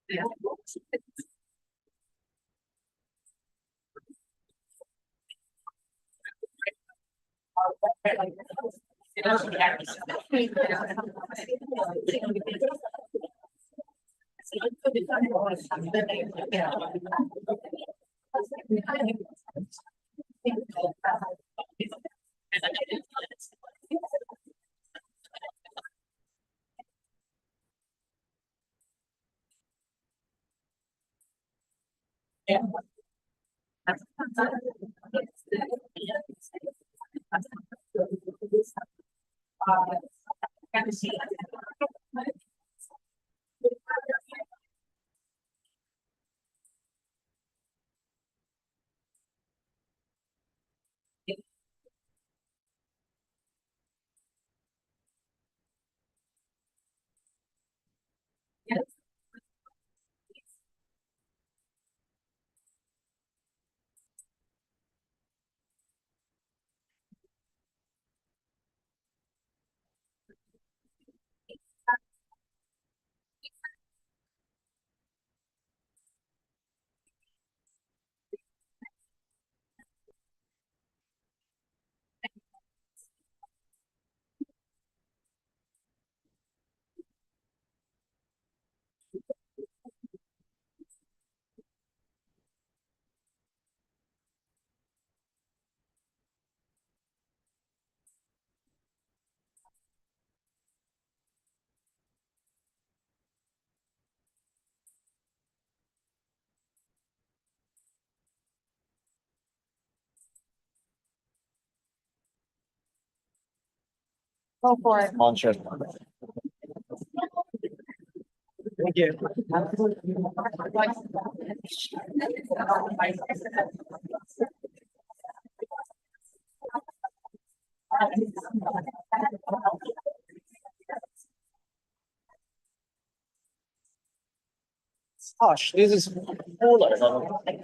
Go for it. Launcher. Thank you. Gosh, this is cooler. So like,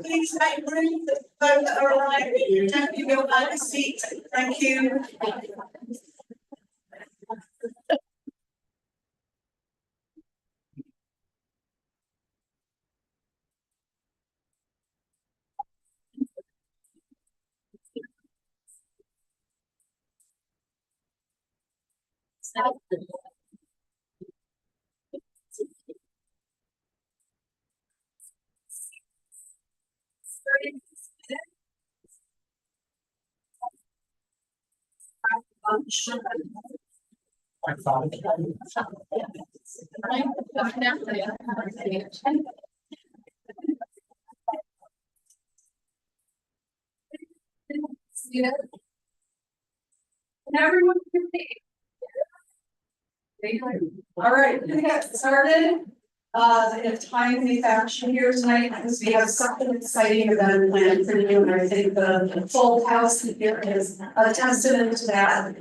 Please make room for those that are arriving. Don't give your own seat. Thank you. Everyone can see. All right, we get started. In a timely fashion here tonight, because we have something exciting event planned for you, and I think the full house here is a testament to that.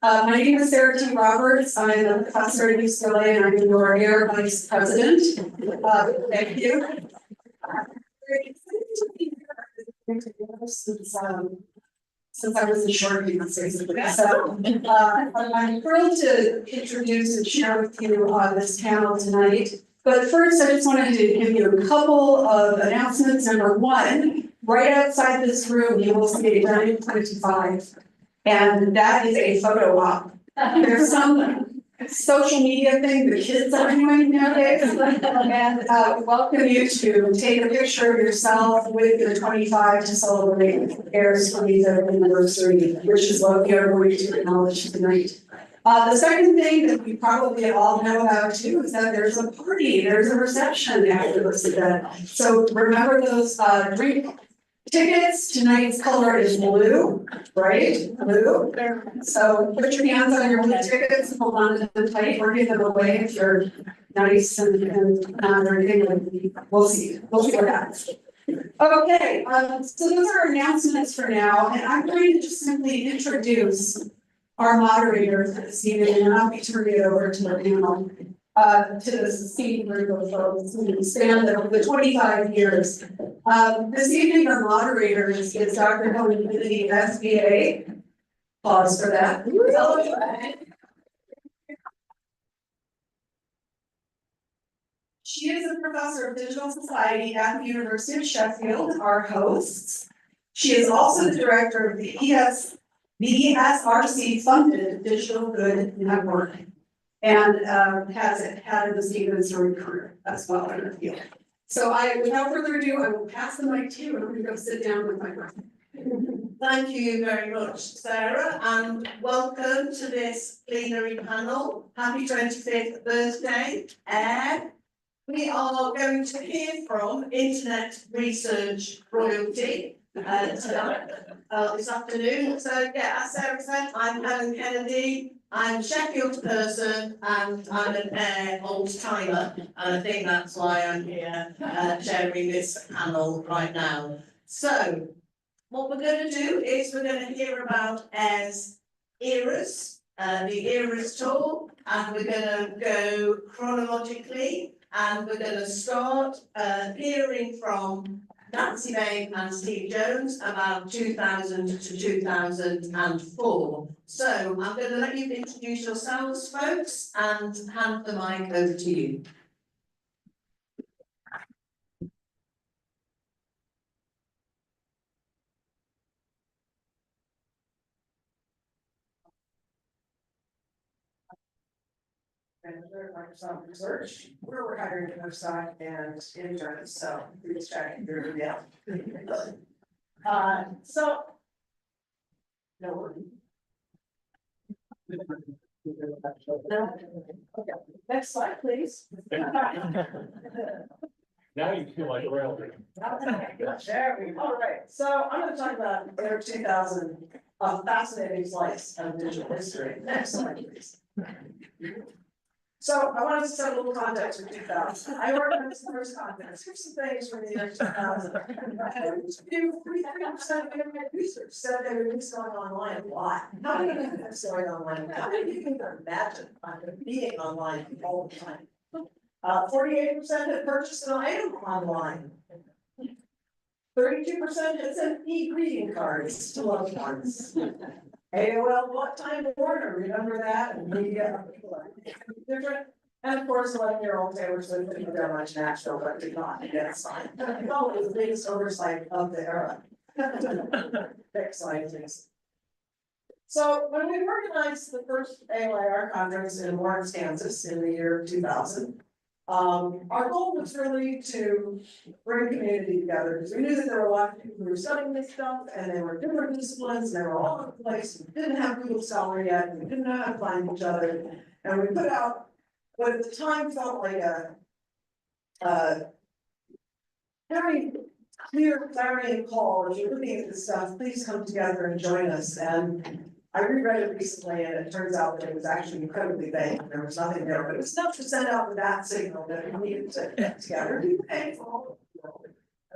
My name is Sarah T. Roberts. I'm a professor at UCLA, and I'm your Air Vice President. Thank you. Since I was in short units, basically. So, I'm thrilled to introduce and share with you this panel tonight. But first, I just wanted to give you a couple of announcements. Number one, right outside this room, you will see a giant 25, and that is a photo op. There's some social media thing the kids are doing nowadays, and welcome you to take a picture of yourself with the 25 to celebrate Air's 25th anniversary, which is what we are going to acknowledge tonight. The second thing that we probably all know about too is that there's a party, there's a reception after this event. So remember those drink tickets. Tonight's color is blue, right? Blue. So put your hands on your blue tickets, hold on to them tight, or give them away if you're nice and not or anything. We'll see what happens. Okay, so those are our announcements for now, and I'm going to just simply introduce our moderators this evening, and I'll be turning it over to the panel, to this esteemed group of folks who span the 25 years. This evening, our moderator is Dr. Helen Kennedy, SBA. Pause for that. She is a professor of digital society at the University of Sheffield, our hosts. She is also the director of the ESRC funded Digital Good Network, and has had the Stevenson career as well in her field. So without further ado, I will pass the mic to you, and I'm going to go sit down with my friend. Thank you very much, Sarah, and welcome to this plenary panel. Happy 25th birthday, Air. We are going to hear from Internet Research Royalty tonight, this afternoon. So yeah, as Sarah said, I'm Helen Kennedy. I'm a Sheffield person and I'm an Air old timer, and I think that's why I'm here chairing this panel right now. So what we're going to do is we're going to hear about Air's eras, the eras tour, and we're going to go chronologically, and we're going to start hearing from Nancy May and Steve Jones about 2000 to 2004. So I'm going to let you introduce yourselves, folks, and hand the mic over to you. Manager at Microsoft Research, where we're hiring postdoc and interns, so we're just checking through, yeah. So. No worries. Okay, next slide, please. Now you feel like royalty. There we go. All right, so I'm gonna talk about Air 2000, a fascinating slice of digital history. Next slide, please. So I wanted to set a little context for 2000. I organized the first conference. Here's some things from the year 2000. 3% of internet research said they were just going online. Why? How do you think that's going online? How do you even imagine being online all the time? 48% had purchased an item online. 32% had sent e-greeting cards to loved ones. AOL bought Time Warner, remember that? And media different. And of course, 11-year-old Taylor Swift didn't go down much Nashville, but did not get signed. It was the biggest oversight of the era. Next slide, please. So when we organized the first AOIR conference in Lawrence, Kansas in the year 2000, our goal was really to bring community together, because we knew that there were a lot of people who were studying this stuff, and they were different disciplines, and they were all over the place. We didn't have Google Scholar yet, and we didn't know how to find each other, and we put out what at the time felt like a very clear clarion call. If you're looking at this stuff, please come together and join us. And I reread it recently and it turns out that it was actually incredibly vague, there was nothing there, but it was enough to send out that signal that we needed to get together, be painful.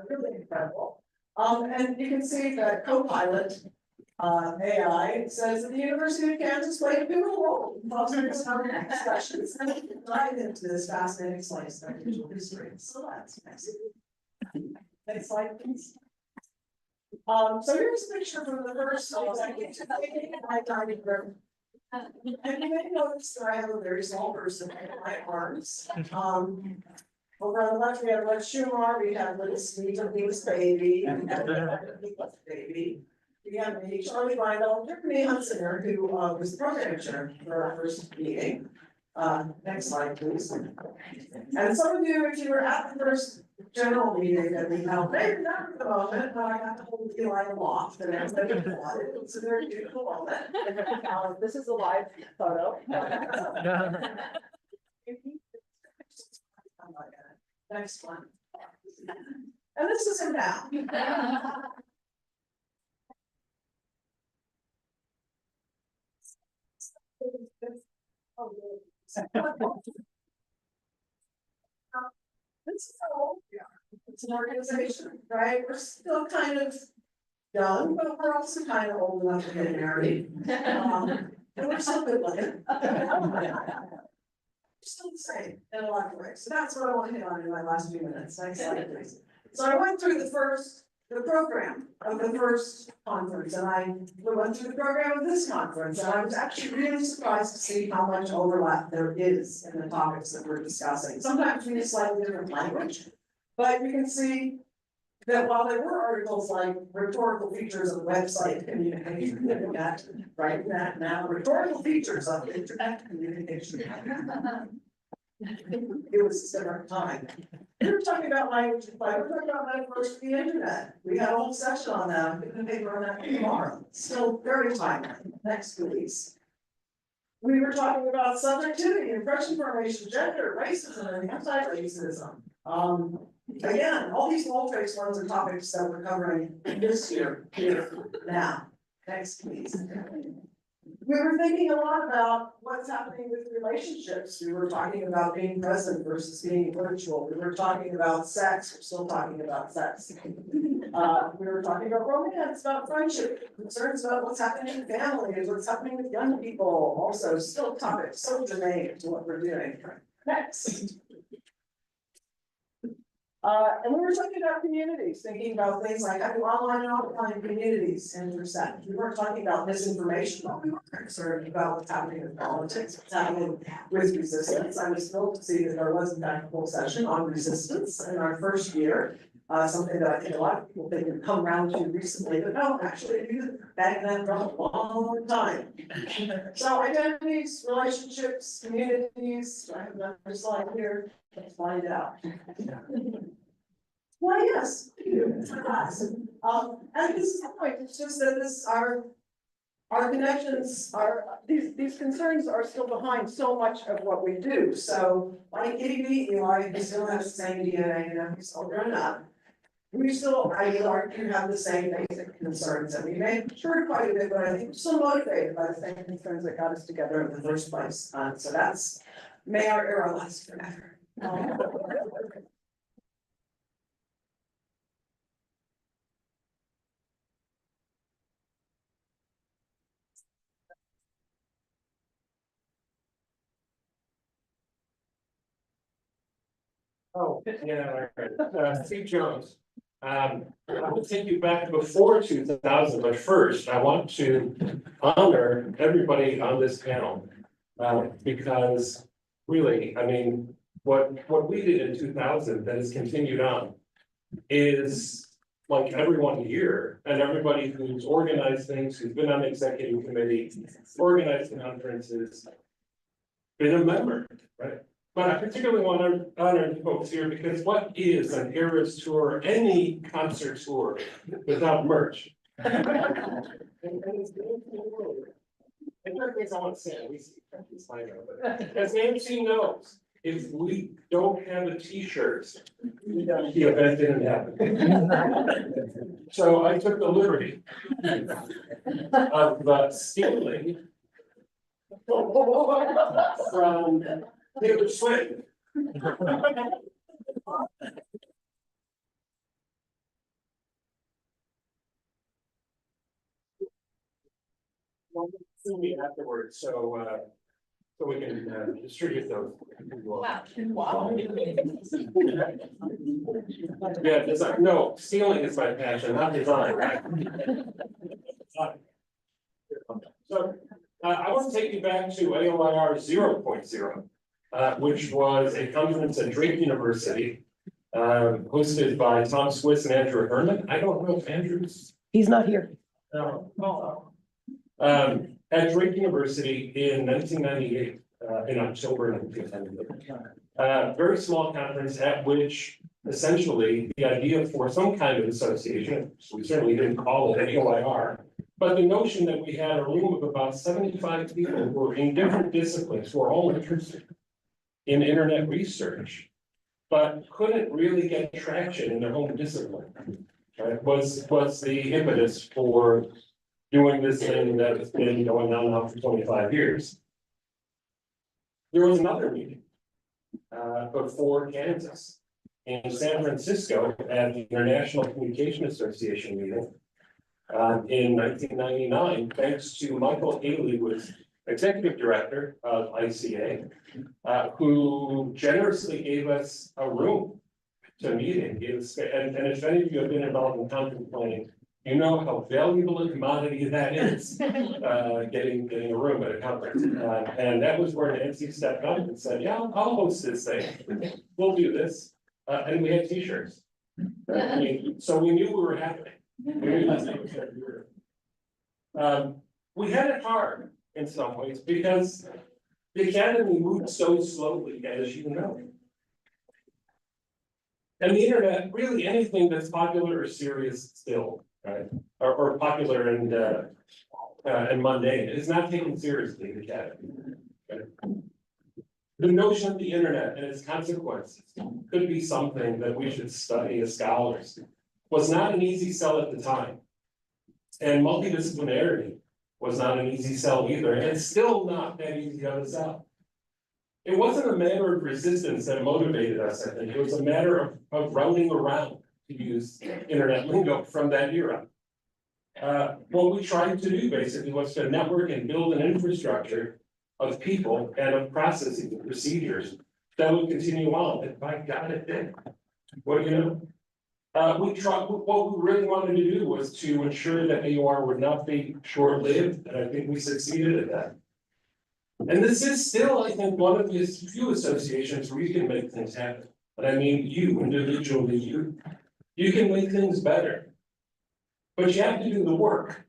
Really incredible. And you can see that Copilot, AI says that the University of Kansas played a pivotal role in fostering summer discussions and we can dive into this fascinating slice of digital history. So that's nice. Next slide, please. So here's a picture from the first I dining room. And you may notice that I have a very small person in my arms. Over on the left, we have Red Schumer, we have Little Sweet, Venus Baby, we have Baby. We have me, Charlie Rindle, Tiffany Hunsinger, who was the program chair for our first meeting. Next slide, please. And some of you, if you were at the first general meeting that we held, maybe not at the moment, but I got to hold Eli aloft and everybody applauded. It was a very beautiful moment. This is a live photo. Next one. And this is him now. This is how we are. It's an organization, right? We're still kind of young, but we're also kind of old enough to get married. And we're still good looking. Still the same in a lot of ways. So that's what I want to hit on in my last few minutes. Next slide, please. So I went through the program of the first conference, and I went through the program of this conference, and I was actually really surprised to see how much overlap there is in the topics that we're discussing. Sometimes we use slightly different language, but you can see that while there were articles like rhetorical features of website communication, right now, rhetorical features of internet communication. It was a different time. We were talking about language, but we're talking about metaphors for the internet. We had a whole session on that, I'm gonna paper on that tomorrow, still very timely. Next, please. We were talking about subjectivity, impression formation, gender, racism, and anti-racism. Again, all these bold-faced ones are topics that we're covering this year, here, now. Next, please. We were thinking a lot about what's happening with relationships. We were talking about being present versus being virtual. We were talking about sex. We're still talking about sex. We were talking about romance, about friendship, concerns about what's happening in families, what's happening with young people. Also, still topics so germane to what we're doing. Next. And we were talking about communities, thinking about things like how do online and offline communities intersect. We weren't talking about misinformation, but we were concerned about what's happening in politics, what's happening with resistance. I was thrilled to see that there was in fact a whole session on resistance in our first year. Something that I think a lot of people think have come around to recently, but no, actually we've been back that for a long time. So identities, relationships, communities, I have another slide here, let's find out. Why, yes, and this is the point, it's just that our connections are, these concerns are still behind so much of what we do. So like Kitty Eli, he still has the same DNA, he's all grown up. We still, I would argue, have the same basic concerns, and we may have matured quite a bit, but I think we're still motivated by the same concerns that got us together in the first place. So that's, may our era last forever. Oh, yeah, Steve Jones. I will take you back before 2000, but first I want to honor everybody on this panel. Because really, I mean, what we did in 2000 that has continued on is like everyone here and everybody who's organized things, who's been on the executive committee, organized conferences, been a member, right? But I particularly want to honor the folks here because what is an Eras tour, any concert tour without merch? And it's and there are things I want to say, we see, but as Nancy knows, if we don't have a T-shirt, the event didn't happen. So I took the liberty of stealing from Taylor Swift. See me afterwards, so we can distribute those. Wow. Yeah, design, no, stealing is my passion, not design. So, I want to take you back to AOIR 0.0, which was a conference at Drake University, hosted by Tom Swiss and Andrew Herman. I don't know if Andrew's. He's not here. No. At Drake University in 1998, in October 1998. Very small conference at which essentially the idea for some kind of association, we certainly didn't call it AOIR, but the notion that we had a room of about 75 people who were in different disciplines, who are all interested in internet research, but couldn't really get traction in their own discipline. Right, was the impetus for doing this thing that has been going on now for 25 years. There was another meeting before Kansas in San Francisco at the International Communication Association meeting in 1999, thanks to Michael Haley, who was executive director of ICA, who generously gave us a room to meet in. And if any of you have been involved in conference planning, you know how valuable a commodity that is, getting a room at a conference. And that was where Nancy stepped up and said, yeah, I'll host this thing. We'll do this. And we had T-shirts. I mean, so we knew we were happening. We had it hard in some ways because the academy moved so slowly, as you know. And the internet, really anything that's popular or serious still, right? Or popular and mundane is not taken seriously in the academy. Right? The notion of the internet and its consequences could be something that we should study as scholars. Was not an easy sell at the time. And multidisciplinarity was not an easy sell either, and it's still not that easy of a sell. It wasn't a matter of resistance that motivated us, I think. It was a matter of rounding around, to use internet lingo from that era. What we tried to do basically was to network and build an infrastructure of people and of processes and procedures that would continue on. And by God, it did. What do you know? What we really wanted to do was to ensure that AOR would not be short-lived, and I think we succeeded at that. And this is still, I think, one of the few associations where you can make things happen. But I mean, you individually, you can make things better. But you have to do the work.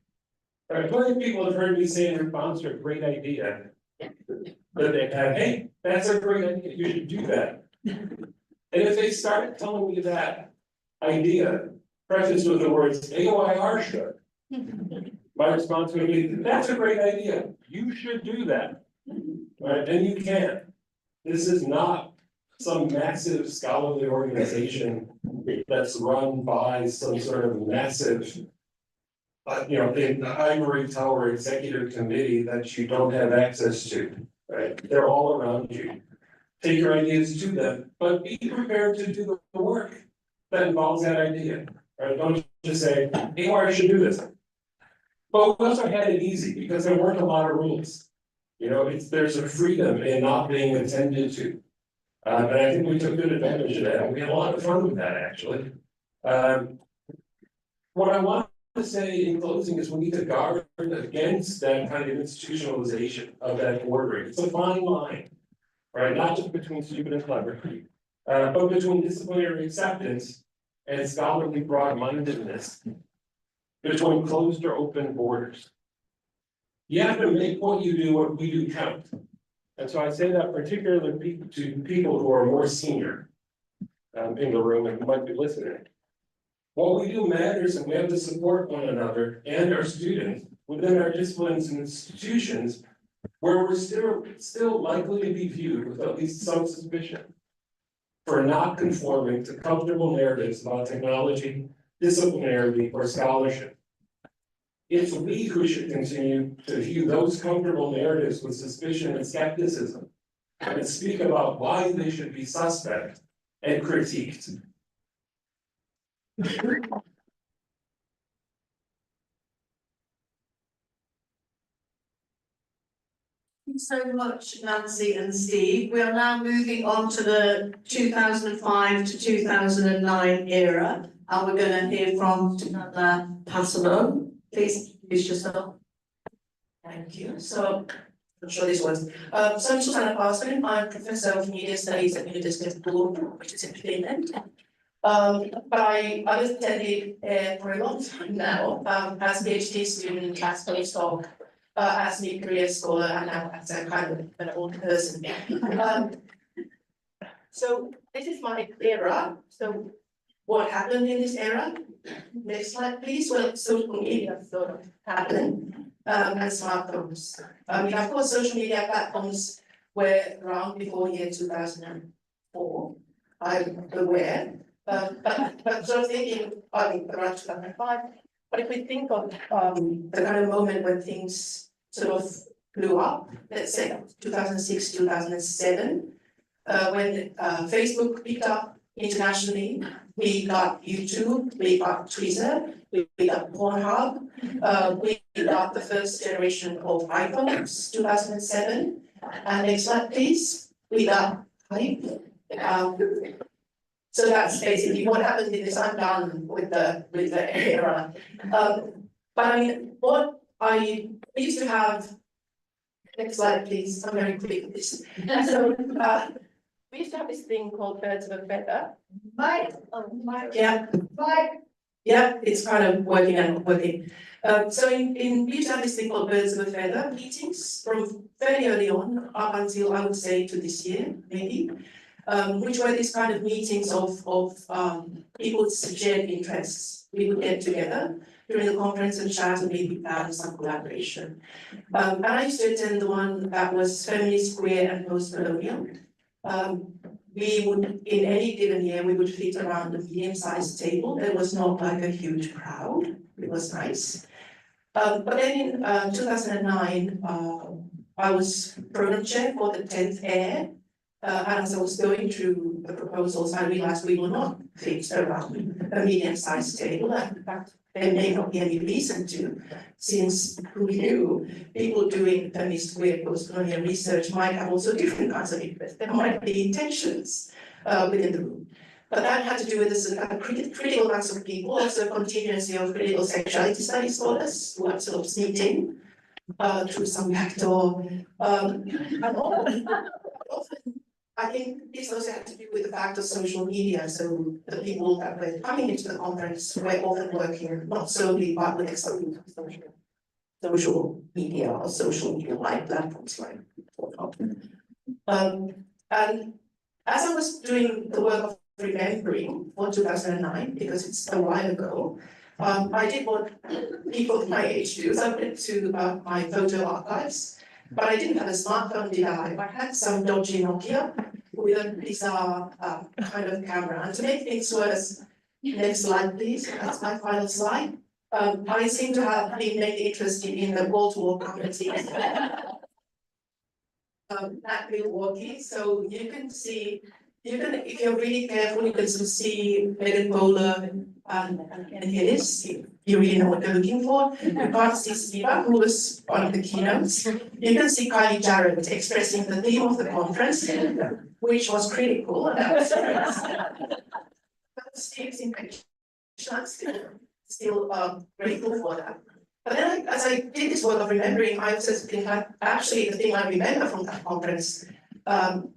Right? Plenty of people have heard me say in response to a great idea that they have, hey, that's a great idea, you should do that. And if they start telling me that idea, prefaced with the words AOIR should, my response would be, that's a great idea, you should do that. Right, and you can. This is not some massive scholarly organization that's run by some sort of massive, in the ivory tower executive committee that you don't have access to, right? They're all around you. Take your ideas to them, but be prepared to do the work that involves that idea, right? Don't just say, hey, I should do this. But we also had it easy because there weren't a lot of rules. There's a freedom in not being attended to. And I think we took good advantage of that. We had a lot of fun with that, actually. What I want to say in closing is we need to guard against that kind of institutionalization of that ordering. It's a fine line, right? Not just between stupid and clever, but between disciplinary acceptance and scholarly broad-mindedness, between closed or open borders. You have to make what you do, what we do count. And so I say that particularly to people who are more senior in the room and who might be listening. What we do matters, and we have to support one another and our students within our disciplines and institutions where we're still likely to be viewed with at least some suspicion for not conforming to comfortable narratives about technology, disciplinarity, or scholarship. It's we who should continue to view those comfortable narratives with suspicion and skepticism, and speak about why they should be suspect and critiqued. Thanks so much, Nancy and Steve. We are now moving on to the 2005 to 2009 era, and we're going to hear from Susanna Passalone. Please introduce yourself. Thank you. So, I'm sure this was. So I'm Susanna Passalone. I'm Professor of Media Studies at University of Bologna, which is in Finland. But I was attended for a long time now as a PhD student, as postdoc, as a career scholar, and now as a kind of an old person. So this is my era. So what happened in this era? Next slide, please. Well, social media sort of happened, and smartphones. Of course, social media platforms were around before year 2004. I'm aware. But sort of thinking, around 2005, but if we think of the kind of moment when things sort of blew up, let's say 2006, 2007, when Facebook picked up internationally, we got YouTube, we got Twitter, we got Pornhub, we got the first generation of iPhones, 2007, and next slide please, we got Hype. So that's basically what happened in this. I'm done with the era. But I mean, we used to have. Next slide, please. I'm very quick with this. So we used to have this thing called birds of a feather. Yeah. Yeah, it's kind of working and not working. So we used to have this thing called birds of a feather meetings from very early on up until I would say to this year, maybe. Which were these kind of meetings of people's shared interests. We would get together during the conference and chat and maybe have some collaboration. And I used to attend the one that was feminist, queer, and post-colonial. We would, in any given year, we would fit around a medium-sized table. There was not like a huge crowd. It was nice. But then in 2009, I was program chair for the 10th AIR. And as I was going through the proposals, I realized we will not fit around a medium-sized table. And in fact, there may not be any reason to, since who knew people doing feminist queer post-colonial research might have also different kinds of interests. There might be intentions within the room. But that had to do with this critical mass of people, also a continuity of critical sexuality studies scholars who had sort of sneaked in through some backdoor. And often, I think this also had to do with the fact of social media. So the people that were coming into the conference were often working not solely but with some social media or social media like platforms like and as I was doing the work of remembering for 2009, because it's a while ago, I did what people my age do. So I went to my photo archives. But I didn't have a smartphone, did I? I had some dodgy Nokia with a bizarre kind of camera. And to make things worse, next slide, please. That's my final slide. I seem to have been mainly interested in the wall-to-wall communities. At Milwaukee, so you can see, if you're really careful, you can see Megan Bowler and Hillis. You really know what they're looking for. You can't see Steva, who was one of the keynotes. You can see Kylie Jarrett expressing the theme of the conference, which was critical. And that was Steve's impression. I'm still grateful for that. But then, as I did this work of remembering, I also think that actually the thing I remember from that conference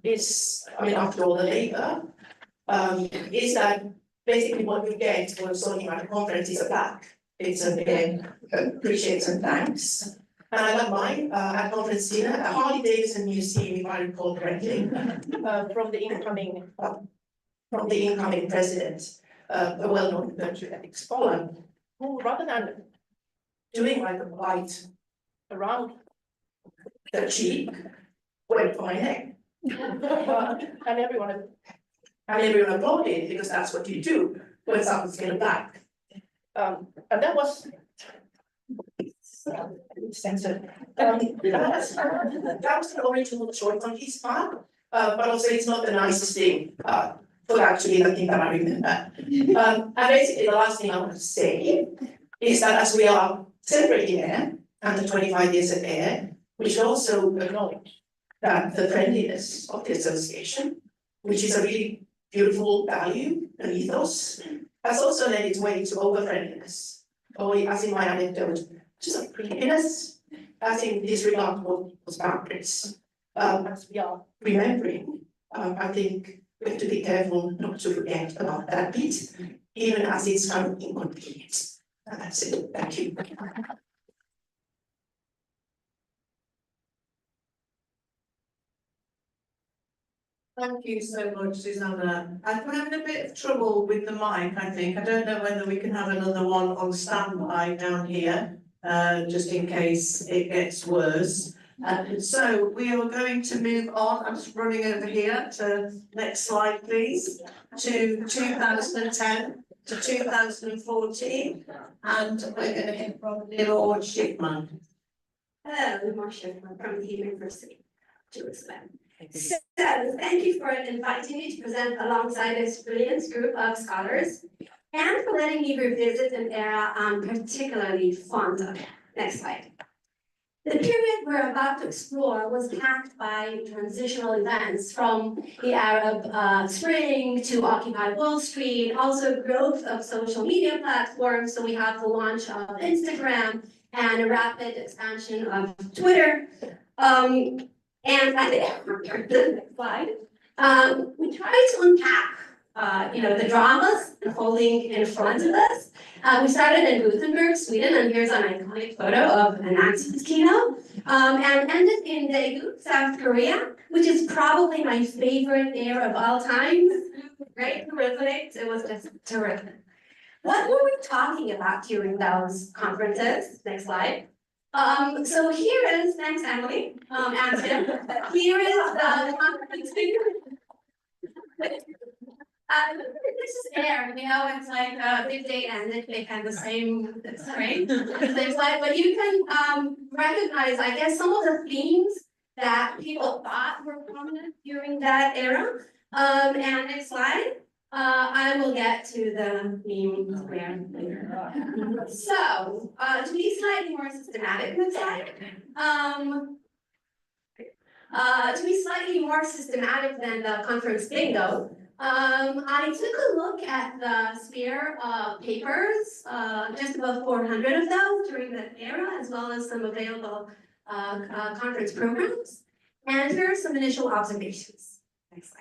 is, I mean, after all the labor, is that basically what you get when talking about a conference is a plaque. It's an appreciates and thanks. And I got mine at conference dinner at Harley-Davidson Museum, if I recall correctly, from the incoming president, a well-known virtue ethics scholar, who rather than doing like a white around the cheek went for my neck. And everyone applauded because that's what you do when someone's getting back. And that was. Censored. That was the original choice on his part, but also it's not the nicest thing for that to be the thing that I remember. And basically the last thing I want to say is that as we are celebrating AIR and the 25 years of AIR, we should also acknowledge that the friendliness of the association, which is a really beautiful value and ethos, has also led its way to over-friendliness, or as in my anecdote, just a creepiness, as in disregard for people's boundaries. As we are remembering, I think we have to be careful not to forget about that bit, even as it's kind of inconvenient. And that's it. Thank you. Thank you so much, Susanna. I'm having a bit of trouble with the mic, I think. I don't know whether we can have another one on standby down here, just in case it gets worse. So we are going to move on. I'm just running over here to next slide, please, to 2010 to 2014. And we're going to hear from Lord Shipman. Hello, Mark Shipman from the University of Jerusalem. So, thank you for inviting me to present alongside this brilliant group of scholars and for letting me revisit an era I'm particularly fond of. Next slide. The period we're about to explore was packed by transitional events from the Arab Spring to Occupy Wall Street, also growth of social media platforms. So we have the launch of Instagram and a rapid expansion of Twitter. And I think the next slide. We try to unpack, the dramas unfolding in front of us. We started in Gothenburg, Sweden, and here's an iconic photo of an activist keynote, and ended in Daegu, South Korea, which is probably my favorite era of all time. Great to resonate. It was just terrific. What were we talking about during those conferences? Next slide. So here is, thanks Emily, and Tim. Here is the conference. This is AIR, it's like big data and they kind of the same, it's great. Same slide, but you can recognize, I guess, some of the themes that people thought were prominent during that era. And next slide. I will get to the themes later. So, to be slightly more systematic next slide. To be slightly more systematic than the conference bingo, I took a look at the sphere of papers, just about 400 of those during that era, as well as some available conference programs. And here are some initial observations. Next slide.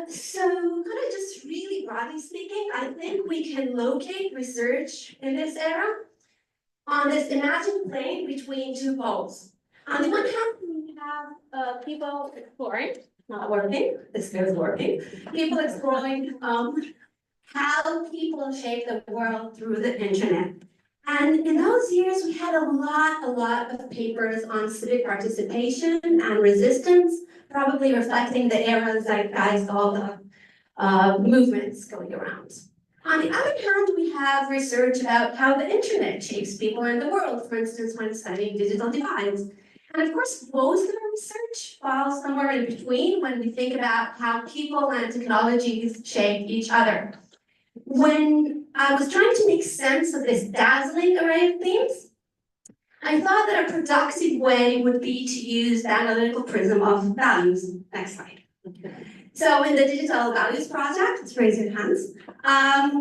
So kind of just really broadly speaking, I think we can locate research in this era on this imagined plane between two poles. On the one hand, we have people exploring, not working, this is working, people exploring how people shape the world through the internet. And in those years, we had a lot of papers on civic participation and resistance, probably reflecting the era zeitgeist, all the movements going around. On the other hand, we have research about how the internet shapes people in the world, for instance, when studying digital divides. And of course, most of our research falls somewhere in between when we think about how people and technologies shape each other. When I was trying to make sense of this dazzling array of themes, I thought that a productive way would be to use the analytical prism of values. Next slide. So in the Digital Values Project, let's raise your hands,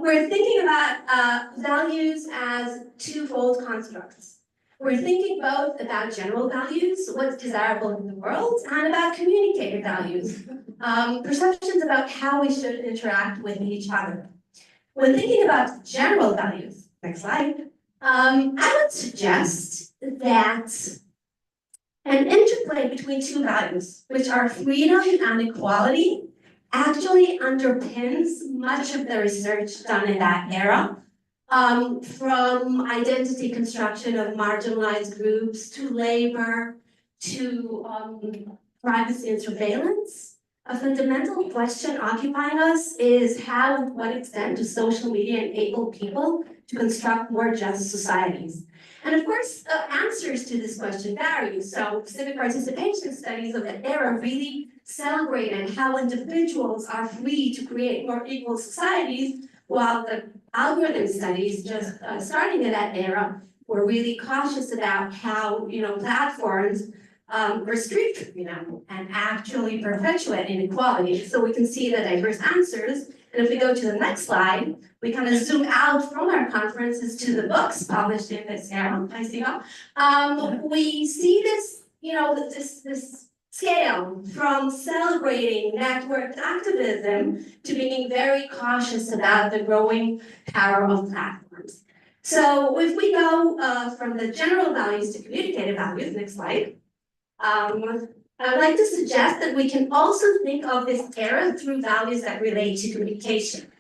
we're thinking about values as twofold constructs. We're thinking both about general values, what's desirable in the world, and about communicated values, perceptions about how we should interact with each other. When thinking about general values, next slide, I would suggest that an interplay between two values, which are freedom and equality, actually underpins much of the research done in that era, from identity construction of marginalized groups to labor to privacy and surveillance. A fundamental question occupying us is how and to what extent does social media enable people to construct more just societies? And of course, answers to this question vary. So civic participation studies of the era really celebrated how individuals are free to create more equal societies, while the algorithm studies just starting in that era were really cautious about how, platforms restrict, and actually perpetuate inequality. So we can see the diverse answers. And if we go to the next slide, we kind of zoom out from our conferences to the books published in this era. I see now. We see this, this scale from celebrating networked activism to being very cautious about the growing power of platforms. So if we go from the general values to communicative values, next slide. I'd like to suggest that we can also think of this era through values that relate to communication.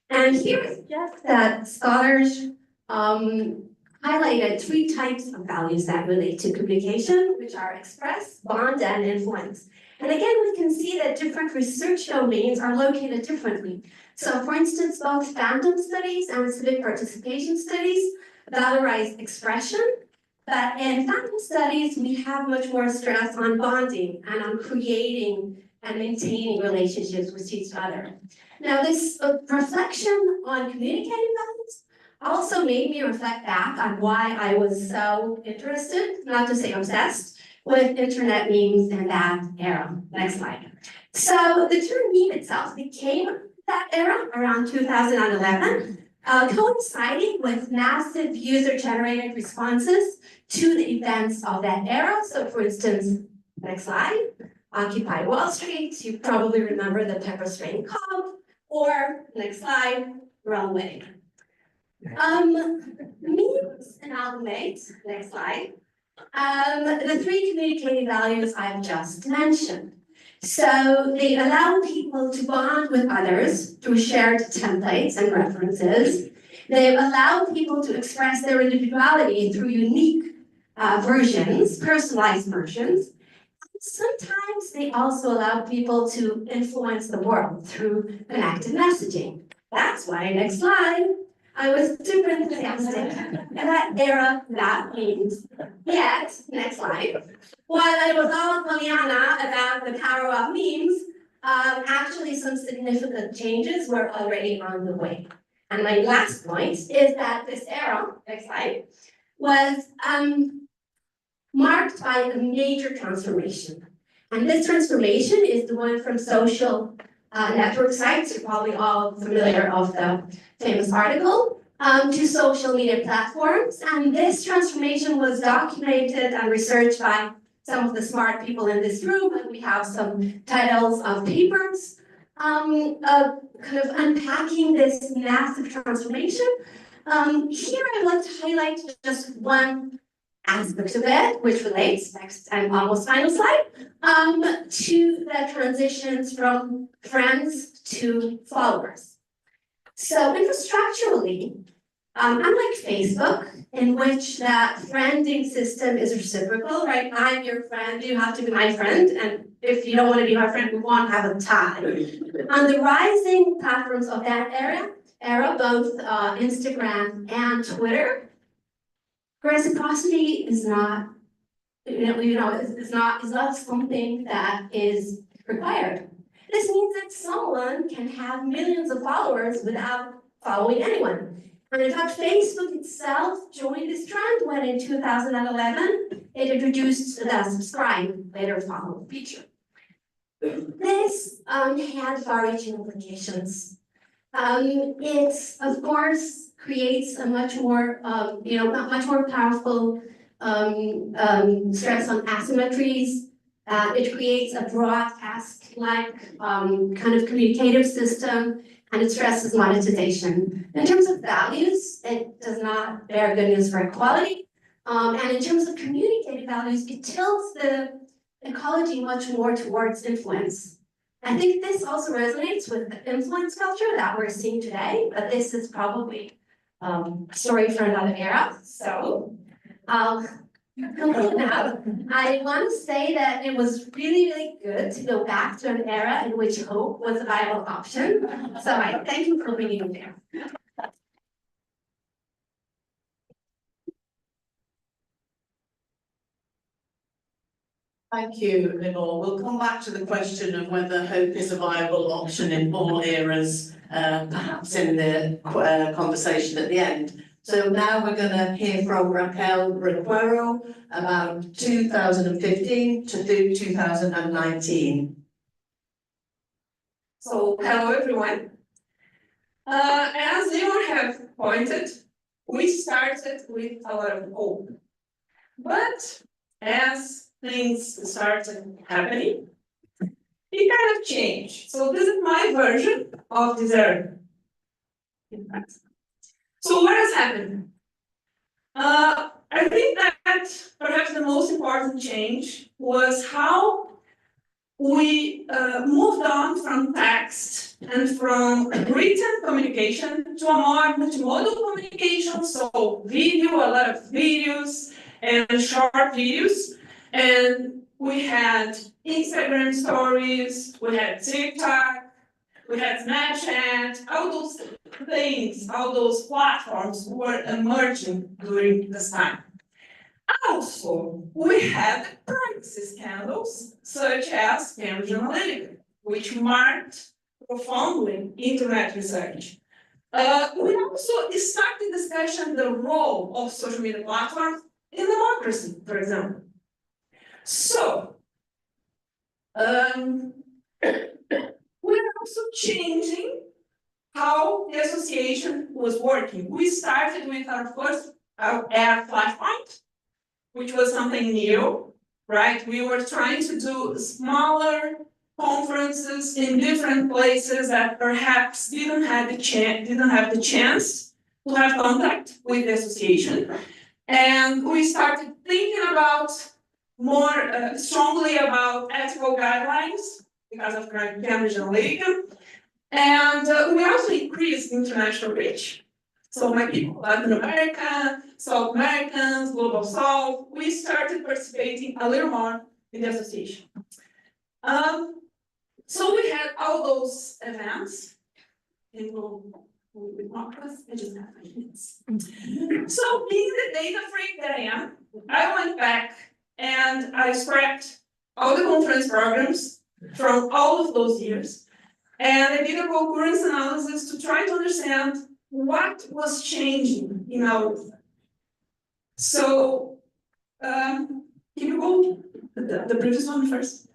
And here is just that scholars highlighted 3 types of values that relate to communication, which are express, bond, and influence. And again, we can see that different research domains are located differently. So for instance, both fandom studies and civic participation studies valorize expression. But in fandom studies, we have much more stress on bonding and on creating and maintaining relationships with each other. Now, this reflection on communicating values also made me reflect back on why I was so interested, not to say obsessed, with internet memes in that era. Next slide. So the term meme itself became that era around 2011, coinciding with massive user-generated responses to the events of that era. So for instance, next slide, Occupy Wall Street, you probably remember the pepper spraying cop, or next slide, Rome wedding. Memes amalgamate, next slide, the 3 communicating values I've just mentioned. So they allow people to bond with others through shared templates and references. They allow people to express their individuality through unique versions, personalized versions. Sometimes they also allow people to influence the world through connected messaging. That's why, next slide, I was super enthusiastic in that era that means. Yet, next slide, while I was all Pollyanna about the power of memes, actually some significant changes were already on the way. And my last point is that this era, next slide, was marked by a major transformation. And this transformation is the one from social network sites, you're probably all familiar of the famous article, to social media platforms. And this transformation was documented and researched by some of the smart people in this room, and we have some titles of papers kind of unpacking this massive transformation. Here I'd like to highlight just one aspect of it, which relates, next and almost final slide, to the transitions from friends to followers. So infrastructurally, unlike Facebook, in which that friending system is reciprocal, right? I'm your friend, you have to be my friend, and if you don't want to be my friend, we won't have a tie. On the rising platforms of that era, both Instagram and Twitter, reciprocity is not, is not something that is required. This means that someone can have millions of followers without following anyone. And in fact, Facebook itself joined this trend when in 2011, it introduced the subscribe, later follow feature. This had far-reaching implications. It, of course, creates a much more, much more powerful stress on asymmetries. It creates a broadcast-like kind of communicative system, and it stresses monetization. In terms of values, it does not bear good news for equality. And in terms of communicative values, it tilts the ecology much more towards influence. I think this also resonates with the influence culture that we're seeing today, but this is probably a story for another era. So I'll Now, I want to say that it was really, really good to go back to an era in which hope was a viable option. So I thank you for being there. Thank you, Lenore. We'll come back to the question of whether hope is a viable option in all eras, perhaps in the conversation at the end. So now we're going to hear from Raquel Recuero about 2015 to 2019. So, hello everyone. As you have pointed, we started with a lot of hope. But as things started happening, it kind of changed. So this is my version of this era. So what has happened? I think that perhaps the most important change was how we moved on from text and from written communication to a more multimodal communication. So video, a lot of videos and short videos. And we had Instagram stories, we had TikTok, we had Snapchat, all those things, all those platforms were emerging during this time. Also, we had privacy scandals such as Cambridge Analytica, which marked profoundly internet research. We also started discussing the role of social media platforms in democracy, for example. So, we're also changing how the association was working. We started with our first air flashpoint, which was something new, right? We were trying to do smaller conferences in different places that perhaps didn't have the chance to have contact with the association. And we started thinking about more strongly about ethical guidelines because of Cambridge Analytica. And we also increased international reach. So my people, Latin America, South Americans, Global South, we started participating a little more in the association. So we had all those events. I just have 5 minutes. So being the data freak that I am, I went back and I scrapped all the conference programs from all of those years. And I did a concurrence analysis to try to understand what was changing in our. So, can you go the previous one first?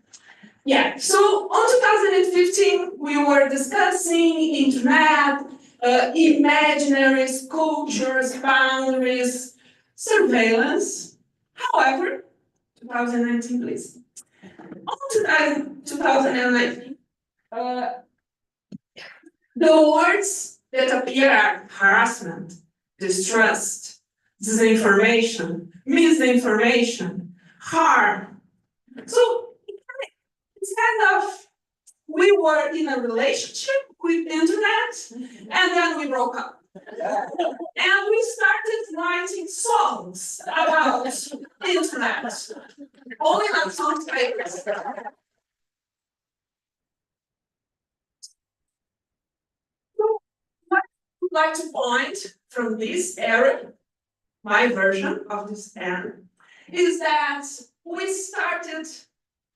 Yeah, so on 2015, we were discussing internet, imaginaries, cultures, boundaries, surveillance. However, 2019, please. On 2019, the words that appear are harassment, distrust, disinformation, misinformation, harm. So it's kind of, we were in a relationship with the internet, and then we broke up. And we started writing songs about internet, only on song papers. What I would like to point from this era, my version of this era, is that we started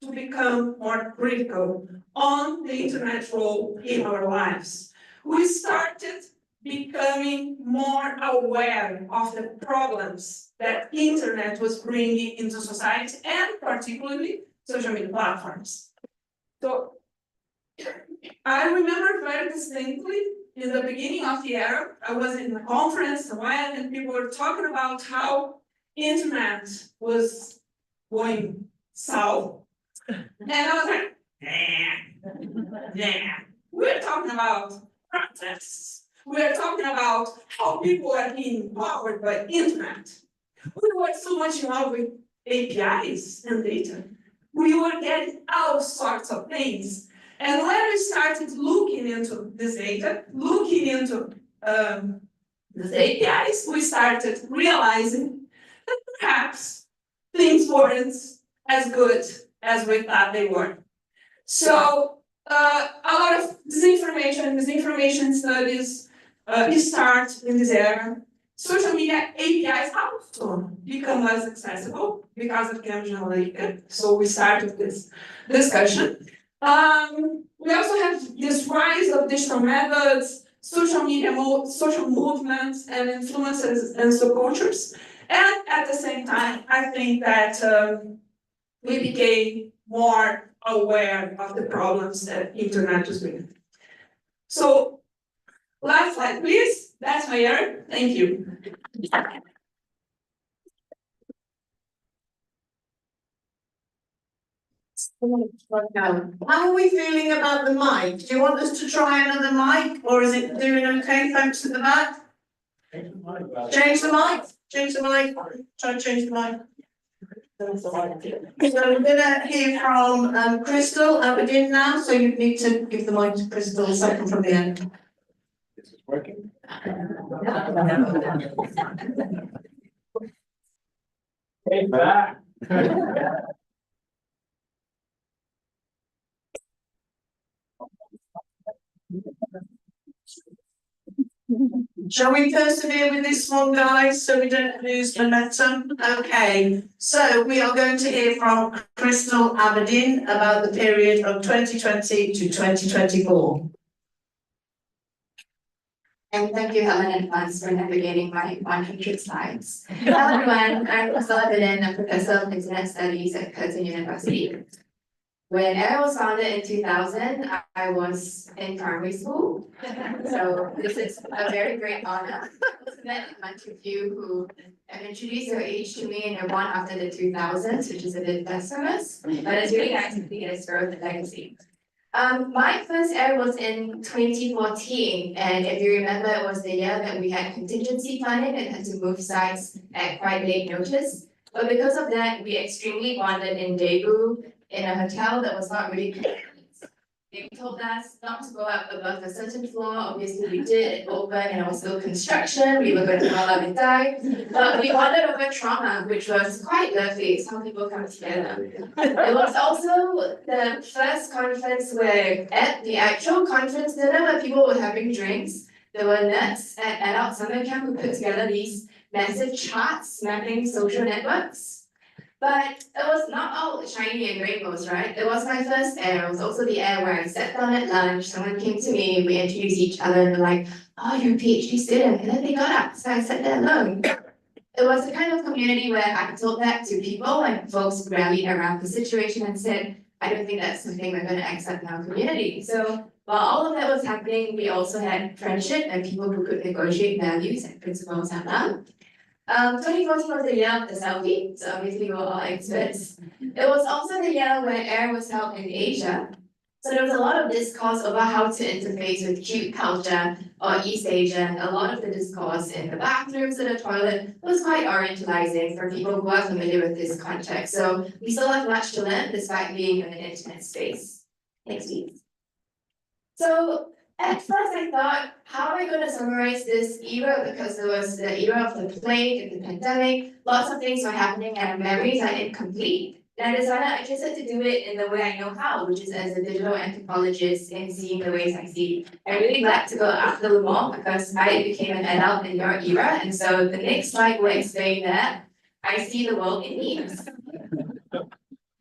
to become more critical on the internet role in our lives. We started becoming more aware of the problems that internet was bringing into society, and particularly social media platforms. So I remember very distinctly in the beginning of the era, I was in a conference somewhere and people were talking about how internet was going south. And I was like, nah. We're talking about protests. We're talking about how people are being empowered by internet. We were so much in love with APIs and data. We were getting all sorts of things. And when we started looking into this data, looking into these APIs, we started realizing that perhaps things weren't as good as we thought they were. So a lot of disinformation studies start in this area. Social media APIs also become less accessible because of Cambridge Analytica. So we started this discussion. We also have this rise of digital methods, social media, social movements and influences and subcultures. And at the same time, I think that we became more aware of the problems that internet is bringing. So, last slide, please. That's my error. Thank you. How are we feeling about the mic? Do you want us to try another mic, or is it doing okay? Thanks at the back. Change the mic. Change the mic. Try to change the mic. So we're gonna hear from Crystal Aberdeen now, so you need to give the mic to Crystal a second from the end. This is working. Hey, back. Shall we persevere with this one, guys, so we don't lose momentum? Okay, so we are going to hear from Crystal Aberdeen about the period of 2020 to 2024. And thank you, Helen, in advance for navigating my 100 slides. Hello, everyone. I'm Crystal Aberdeen, a professor of Internet Studies at Curtin University. When I was founded in 2000, I was in primary school. So this is a very great honor. I was met a bunch of you who have introduced your age to me and you're born after the 2000s, which is a bit blasphemous, but it's really nice to be a spirit of the legacy. My first year was in 2014, and if you remember, it was the year that we had contingency planning and had to move sites at quite late notice. But because of that, we extremely bonded in Daegu in a hotel that was not really convenient. They told us not to go up above a certain floor. Obviously, we did. It opened and it was still construction. We were going to fall out and die. But we bonded over trauma, which was quite lovely. It's how people come together. It was also the first conference where, at the actual conference dinner, where people were having drinks, there were nerds at adult summer camp who put together these massive charts mapping social networks. But it was not all shiny and rainbows, right? It was my first air. It was also the air where I sat down at lunch, someone came to me, we introduced each other and were like, oh, you're a PhD student. And then they got up, so I sat there alone. It was the kind of community where I told that to people and folks rallied around the situation and said, I don't think that's something we're going to accept in our community. So while all of that was happening, we also had friendship and people who could negotiate values and principles out loud. 2014 was the year of the selfie, so obviously we were all experts. It was also the year when AIR was held in Asia. So there was a lot of discourse over how to interface with cute culture or East Asia, and a lot of the discourse in the bathrooms and the toilet was quite orientalizing for people who are familiar with this context. So we still have much to learn despite being in the internet space. Next, please. So at first I thought, how am I going to summarize this era? Because there was the era of the plague and the pandemic, lots of things were happening and memories are incomplete. And I decided I just had to do it in the way I know how, which is as a digital anthropologist and seeing the ways I see. I'm really glad to go after them all because I became an adult in your era. And so the next slide will explain that I see the world in memes.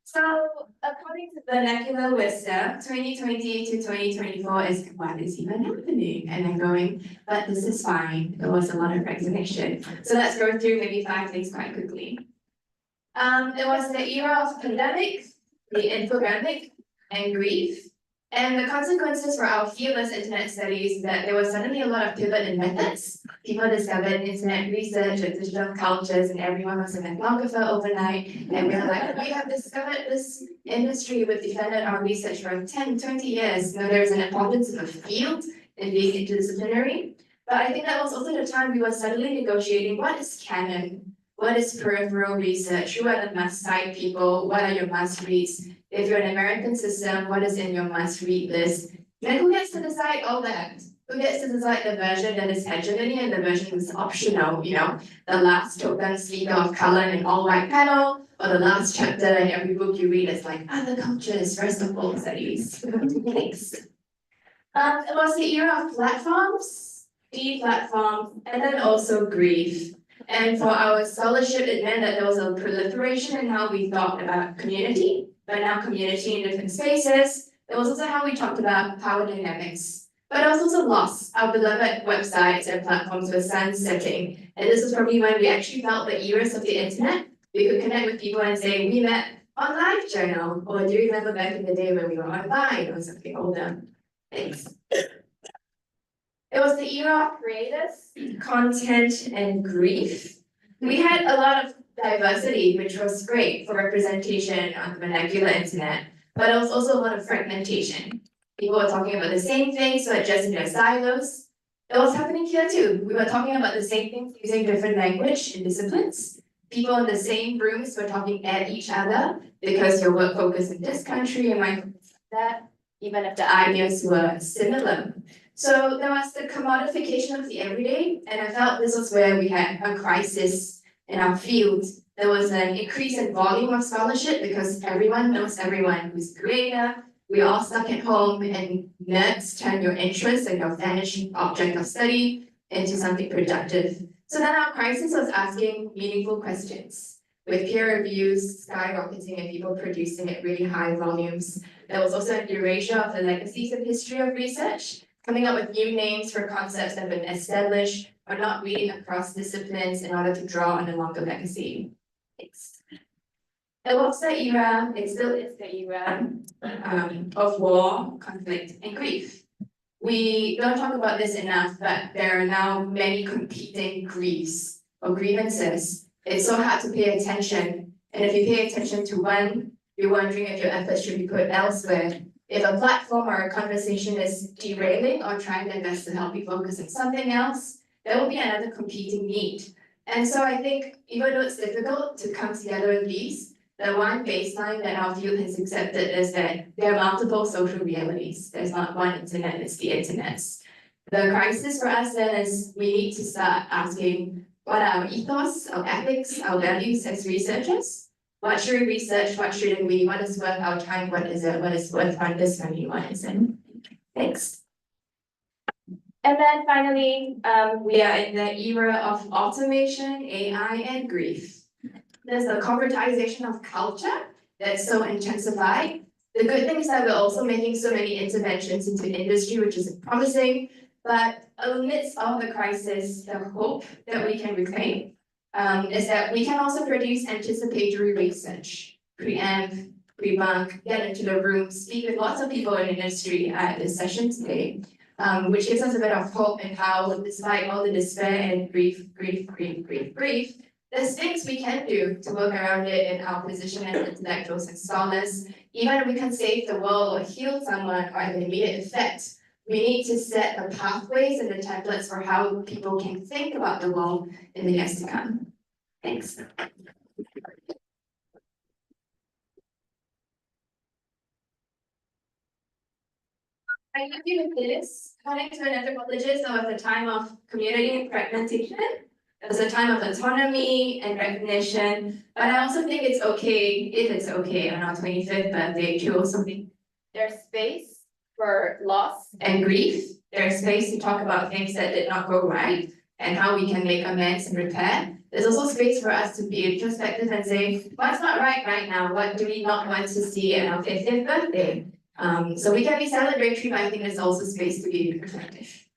So according to vernacular wisdom, 2020 to 2024 is what is even happening? And I'm going, but this is fine. There was a lot of resignation. So let's go through maybe 5 things quite quickly. It was the era of pandemic, the infographic, and grief. And the consequences for our fieldless internet studies that there was suddenly a lot of pivot in methods. People discovered internet research and digital cultures, and everyone was an ethnographer overnight. And we were like, we have discovered this industry, we've defended our research for 10, 20 years. Now there's an importance of a field in being interdisciplinary. But I think that was also the time we were suddenly negotiating what is canon, what is peripheral research, who are the must cite people, what are your must reads. If you're an American system, what is in your must read list? Then who gets to decide all that? who gets to decide the version that is hegemony and the version that's optional, you know? The last token speaker of color in an all-white panel, or the last chapter in every book you read is like, other cultures, first of all, studies. Thanks. It was the era of platforms, deplatformed, and then also grief. And for our scholarship, it meant that there was a proliferation in how we thought about community, but now community in different spaces. It was also how we talked about power dynamics. But it was also loss. Our beloved websites and platforms were sunsetting. And this was probably when we actually felt the eras of the internet. We could connect with people and say, we met on LiveJournal, or do you remember back in the day when we were online or something older? Thanks. It was the era of creators, content, and grief. We had a lot of diversity, which was great for representation on the vernacular internet, but it was also a lot of fragmentation. People were talking about the same things, but just in their silos. It was happening here too. We were talking about the same things using different language and disciplines. People in the same rooms were talking at each other because your work focused in this country and my focus in that, even if the ideas were similar. So there was the commodification of the everyday, and I felt this was where we had a crisis in our field. There was an increase in volume of scholarship because everyone knows everyone who's a creator. We all stuck at home, and nerds turn your interest and your vanishing object of study into something productive. So then our crisis was asking meaningful questions. With peer reviews skyrocketing and people producing at really high volumes, there was also an erasure of the legacies and history of research, coming up with new names for concepts that have been established or not reading across disciplines in order to draw on a longer legacy. Thanks. It was the era, it still is the era of war, conflict, and grief. We don't talk about this enough, but there are now many competing griefs or grievances. It's so hard to pay attention, and if you pay attention to one, you're wondering if your efforts should be put elsewhere. If a platform or a conversation is derailing or trying their best to help you focus on something else, there will be another competing need. And so I think even though it's difficult to come together with these, the one baseline that our field has accepted is that there are multiple social realities. There's not one internet, it's the internets. The crisis for us then is we need to start asking what are our ethos, our ethics, our values as researchers. What should we research? What shouldn't we? What is worth our time? What is it? What is worth funders money? What isn't? Thanks. And then finally, we are in the era of automation, AI, and grief. There's the corporatization of culture that's so intensified. The good thing is that we're also making so many interventions into industry, which is promising. But amidst all the crisis, the hope that we can reclaim is that we can also produce anticipatory research, preamp, pre-bunk, get into the room, speak with lots of people in industry at this session today, which gives us a bit of hope in how, despite all the despair and grief, there's things we can do to work around it in our position as intellectuals and scholars. Even if we can save the world or heal someone or have an immediate effect, we need to set the pathways and the templates for how people can think about the world in the years to come. Thanks. I leave you with this. According to an anthropologist, there was a time of community fragmentation. There was a time of autonomy and recognition. But I also think it's okay, if it's okay on our 25th birthday, to also think there's space for loss and grief. There's space to talk about things that did not go right and how we can make amends and repair. There's also space for us to be introspective and say, what's not right now? What do we not want to see on our 50th birthday? So we can be celebratory, but I think there's also space to be reflective.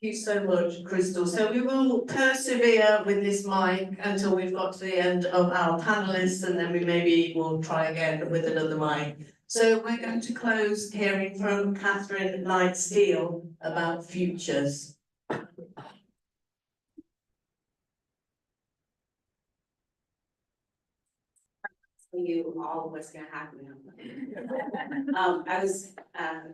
Thank you so much, Crystal. So we will persevere with this mic until we've got to the end of our panelists, and then we maybe will try again with another mic. So we're going to close hearing from Catherine Knight-Steele about futures. you all of what's gonna happen. I was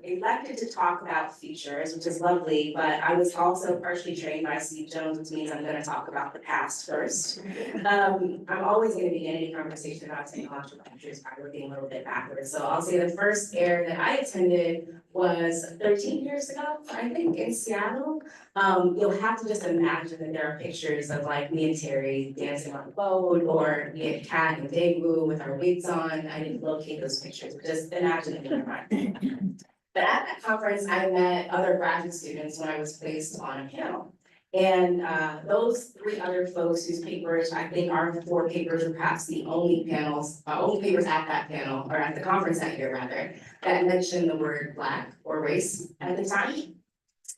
elected to talk about futures, which is lovely, but I was also partially trained by Steve Jones, which means I'm gonna talk about the past first. I'm always gonna begin any conversation about technological futures by looking a little bit backwards. So I'll say the first air that I attended was 13 years ago, I think, in Seattle. You'll have to just imagine that there are pictures of like me and Terry dancing on the boat, or me and Kat and Daegu with our wigs on. I didn't locate those pictures, but just imagine it in your mind. But at that conference, I met other graduate students when I was placed on a panel. And those three other folks whose papers, I think our 4 papers were perhaps the only papers at that panel, or at the conference that year rather, that mentioned the word Black or race at the time.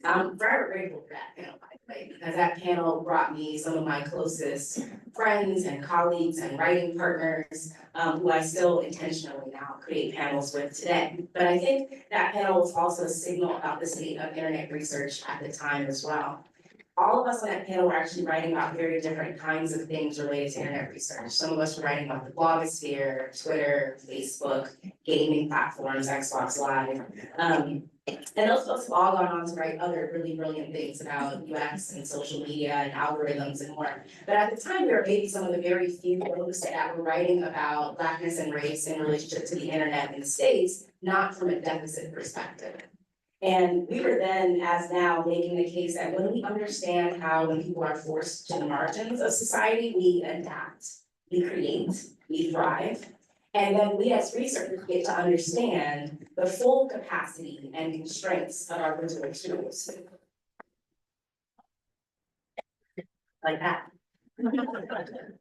I'm very grateful for that panel, by the way, because that panel brought me some of my closest friends and colleagues and writing partners, who I still intentionally now create panels with today. But I think that panel was also a signal about the state of internet research at the time as well. All of us on that panel were actually writing about very different kinds of things related to internet research. Some of us were writing about the blogosphere, Twitter, Facebook, gaming platforms, Xbox Live. And those folks have all gone on to write other really brilliant things about UX and social media and algorithms and more. But at the time, we were maybe some of the very few folks that were writing about Blackness and race in relationship to the internet in the States, not from a deficit perspective. And we were then, as now, making the case that when we understand how when people are forced to the margins of society, we adapt, we create, we thrive. And then we as researchers get to understand the full capacity and constraints of our visual tools. Like that.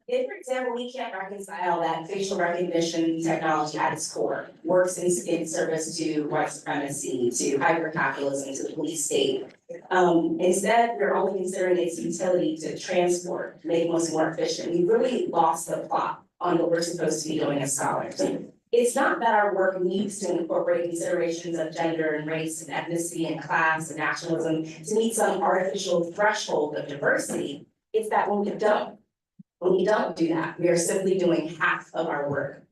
If, for example, we can't reconcile that facial recognition technology at its core works in service to white supremacy, to hyper-capitalism, to the police state. Instead, we're only considering its utility to transport, make us more efficient. We really lost the plot on what we're supposed to be doing as scholars. It's not that our work needs to incorporate considerations of gender and race and ethnicity and class and nationalism to meet some artificial threshold of diversity. It's that when we don't do that, we are simply doing half of our work.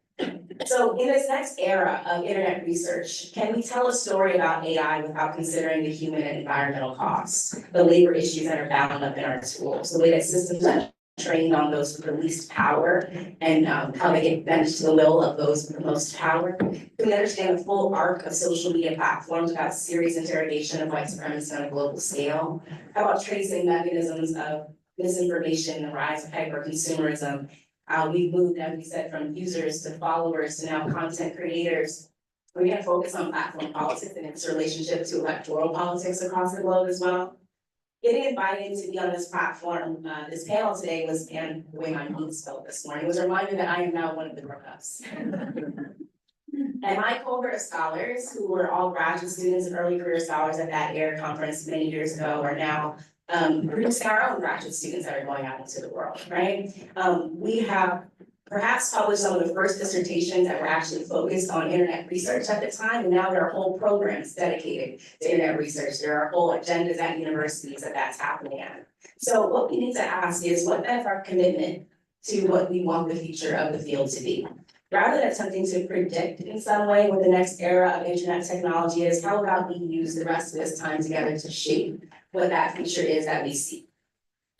So in this next era of internet research, can we tell a story about AI without considering the human and environmental costs, the labor issues that are bound up in our tools, the way that systems are trained on those with the least power, and how they get bent to the will of those with the most power? Can we understand the full arc of social media platforms without serious interrogation of white supremacy on a global scale? How about tracing mechanisms of misinformation, the rise of hyper-consumerism? We've moved, as we said, from users to followers to now content creators. We're going to focus on platform politics and its relationship to electoral politics across the globe as well. Getting invited to be on this platform, this panel today was, and the way my mood felt this morning, was a reminder that I am now one of the grown-ups. And my cohort of scholars, who were all graduate students and early career scholars at that AIR conference many years ago, are now producing our own graduate students that are going out into the world, right? We have perhaps published some of the first dissertations that were actually focused on internet research at the time, and now there are whole programs dedicated to internet research. There are whole agendas at universities that's happening at. So what we need to ask is, what is our commitment to what we want the future of the field to be? Rather than attempting to predict in some way what the next era of internet technology is, how about we use the rest of this time together to shape what that future is that we see?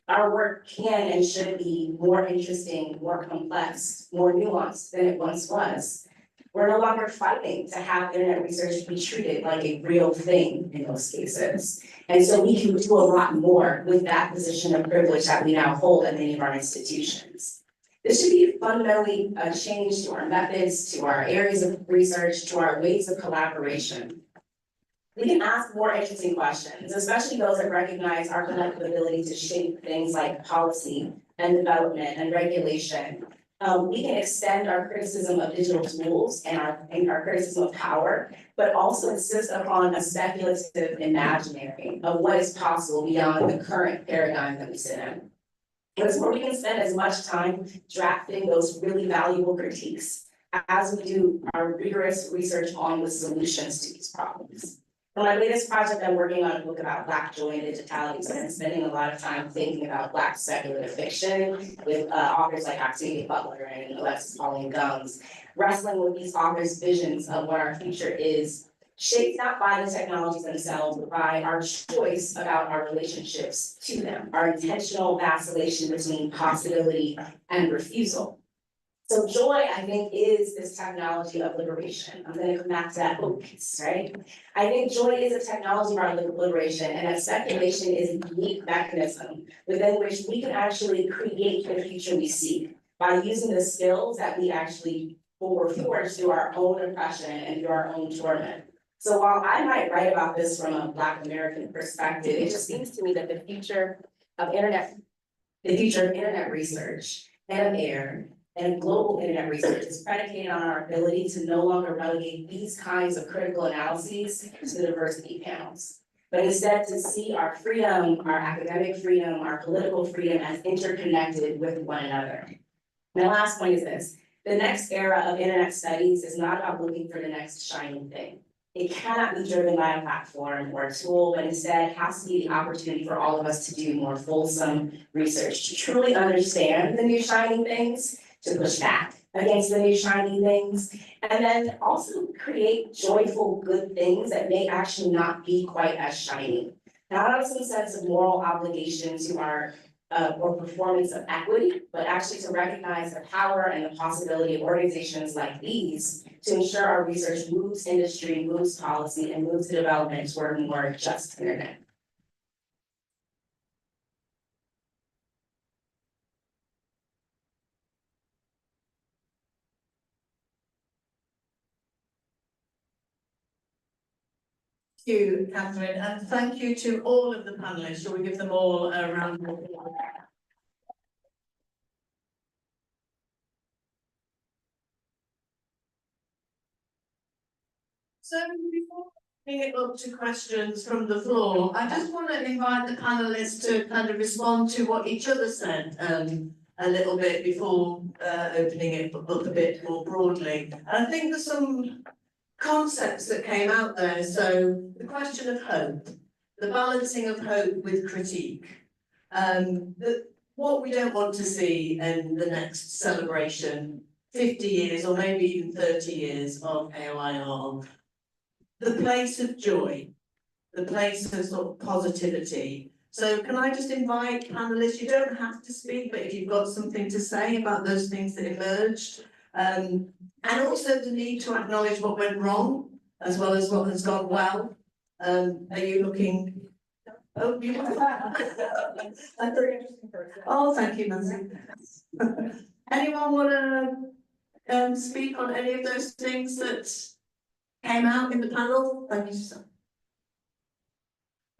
Our work can and should be more interesting, more complex, more nuanced than it once was. We're no longer fighting to have internet research be treated like a real thing in most cases. And so we can do a lot more with that position of privilege that we now hold at many of our institutions. This should be fundamentally a change to our methods, to our areas of research, to our ways of collaboration. We can ask more interesting questions, especially those that recognize our collective ability to shape things like policy and development and regulation. We can extend our criticism of digital tools and our criticism of power, but also insist upon a speculative imaginary of what is possible beyond the current paradigm that we sit in. It's where we can spend as much time drafting those really valuable critiques as we do our rigorous research on the solutions to these problems. For my latest project, I'm working on a book about Black joy and digitality, so I'm spending a lot of time thinking about Black speculative fiction with authors like Octavia Butler and Alexis Pauline Gumbs, wrestling with these authors' visions of what our future is, shaped not by the technologies themselves, but by our choice about our relationships to them, our intentional vacillation between possibility and refusal. So joy, I think, is this technology of liberation. I'm gonna come back to that book piece, right? I think joy is a technology of our liberation, and that speculation is a unique mechanism within which we can actually create the future we seek by using the skills that we actually were forged through our own oppression and through our own torment. So while I might write about this from a Black American perspective, it just seems to me that the future of internet research and of air and global internet research is predicated on our ability to no longer relegate these kinds of critical analyses to the diversity panels, but instead to see our freedom, our academic freedom, our political freedom as interconnected with one another. My last point is this: the next era of internet studies is not about looking for the next shining thing. It cannot be driven by a platform or a tool, but instead has to be the opportunity for all of us to do more fulsome research, to truly understand the new shining things, to push back against the new shiny things, and then also create joyful, good things that may actually not be quite as shiny. Not out of some sense of moral obligation to our or performance of equity, but actually to recognize the power and the possibility of organizations like these to ensure our research moves industry, moves policy, and moves the development toward a more just internet. Thank you, Catherine, and thank you to all of the panelists. Shall we give them all a round of applause? So before opening it up to questions from the floor, I just want to invite the panelists to kind of respond to what each other said a little bit before opening it up a bit more broadly. And I think there's some concepts that came out there. So the question of hope, the balancing of hope with critique, what we don't want to see in the next celebration, 50 years or maybe even 30 years of AOIR, the place of joy, the place of sort of positivity. So can I just invite panelists, you don't have to speak, but if you've got something to say about those things that emerged, and also the need to acknowledge what went wrong as well as what has gone well. Are you looking? Oh, you. Oh, thank you, Nancy. Anyone want to speak on any of those things that came out in the panel? Thank you, Susan.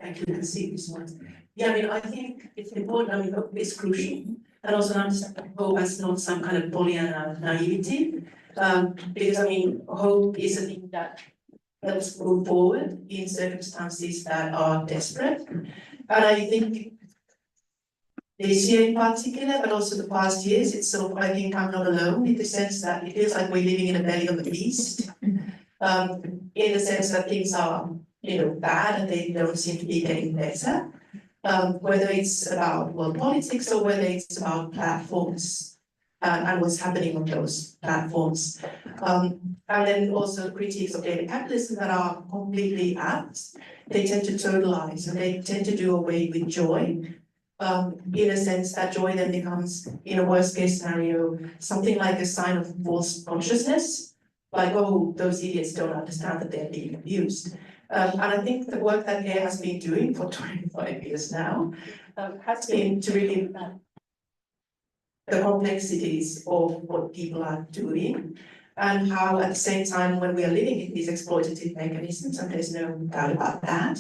Thank you, Nancy, this one. Yeah, I mean, I think it's important. I mean, hope is crucial, and also understand hope as not some kind of Pollyanna naivety. Because I mean, hope is a thing that helps move forward in circumstances that are desperate. And I think this year in particular, but also the past years, it's sort of, I think I'm not alone in the sense that it feels like we're living in a belly of the beast. In the sense that things are, bad and they don't seem to be getting better. Whether it's about world politics or whether it's about platforms. And what's happening on those platforms. And then also critiques of data capitalism that are completely apt. They tend to totalize and they tend to do away with joy. In a sense that joy then becomes, in a worst case scenario, something like a sign of false consciousness. Like, oh, those idiots don't understand that they're being abused. And I think the work that AIR has been doing for 25 years now has been to really the complexities of what people are doing and how at the same time when we are living in these exploitative mechanisms, and there's no doubt about that,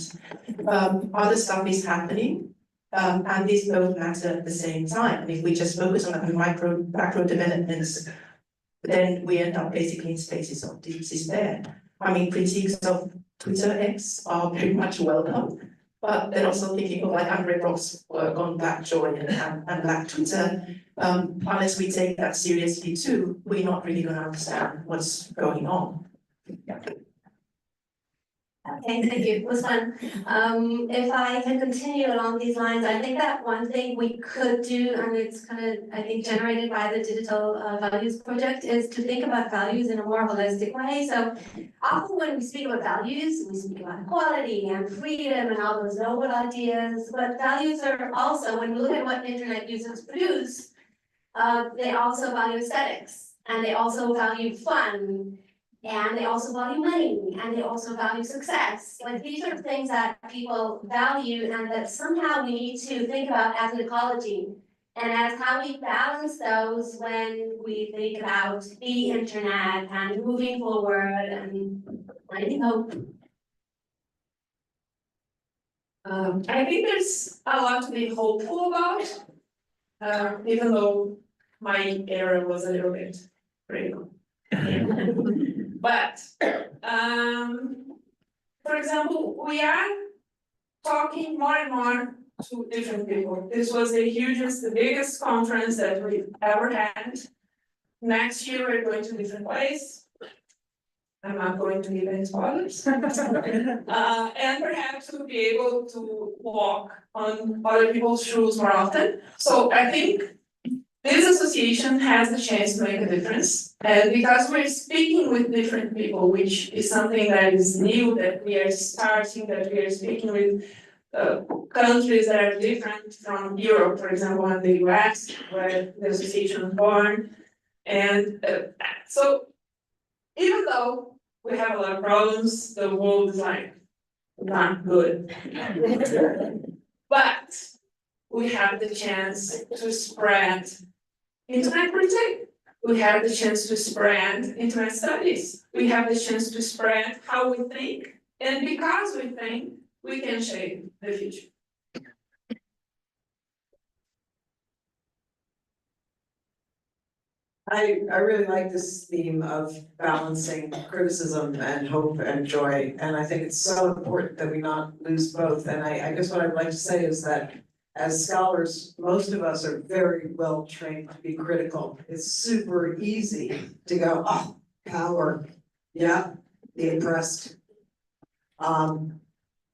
other stuff is happening and these both matter at the same time. And if we just focus on the macro developments, then we end up basically in spaces of deep despair. I mean, critiques of Twitter X are very much welcome. But then also thinking of like Andre Brock's work on Black joy and Black Twitter, unless we take that seriously too, we're not really going to understand what's going on. Yeah. Okay, thank you, it was fun. If I can continue along these lines, I think that one thing we could do, and it's kind of, I think, generated by the Digital Values Project, is to think about values in a more holistic way. So often when we speak about values, we speak about equality and freedom and all those noble ideas, but values are also, when we look at what internet users produce, they also value aesthetics, and they also value fun, and they also value money, and they also value success. Like, these are things that people value and that somehow we need to think about as an ecology. And as how we balance those when we think about the internet and moving forward and finding hope. I think there's a lot to be hopeful about, even though my era was a little bit critical. But, for example, we are talking more and more to different people. This was the biggest conference that we've ever had. Next year, we're going to different places. I'm not going to give any spoilers. And perhaps we'll be able to walk on other people's shoes more often. So I think this association has the chance to make a difference. And because we're speaking with different people, which is something that is new, that we are starting, that we are speaking with countries that are different from Europe, for example, and the US, where the association was born. And so even though we have a lot of problems, the world is like not good. But we have the chance to spread internet critique. We have the chance to spread internet studies. We have the chance to spread how we think. And because we think, we can shape the future. I really like this theme of balancing criticism and hope and joy, and I think it's so important that we not lose both. And I guess what I'd like to say is that as scholars, most of us are very well trained to be critical. It's super easy to go, oh, power, yeah, the oppressed.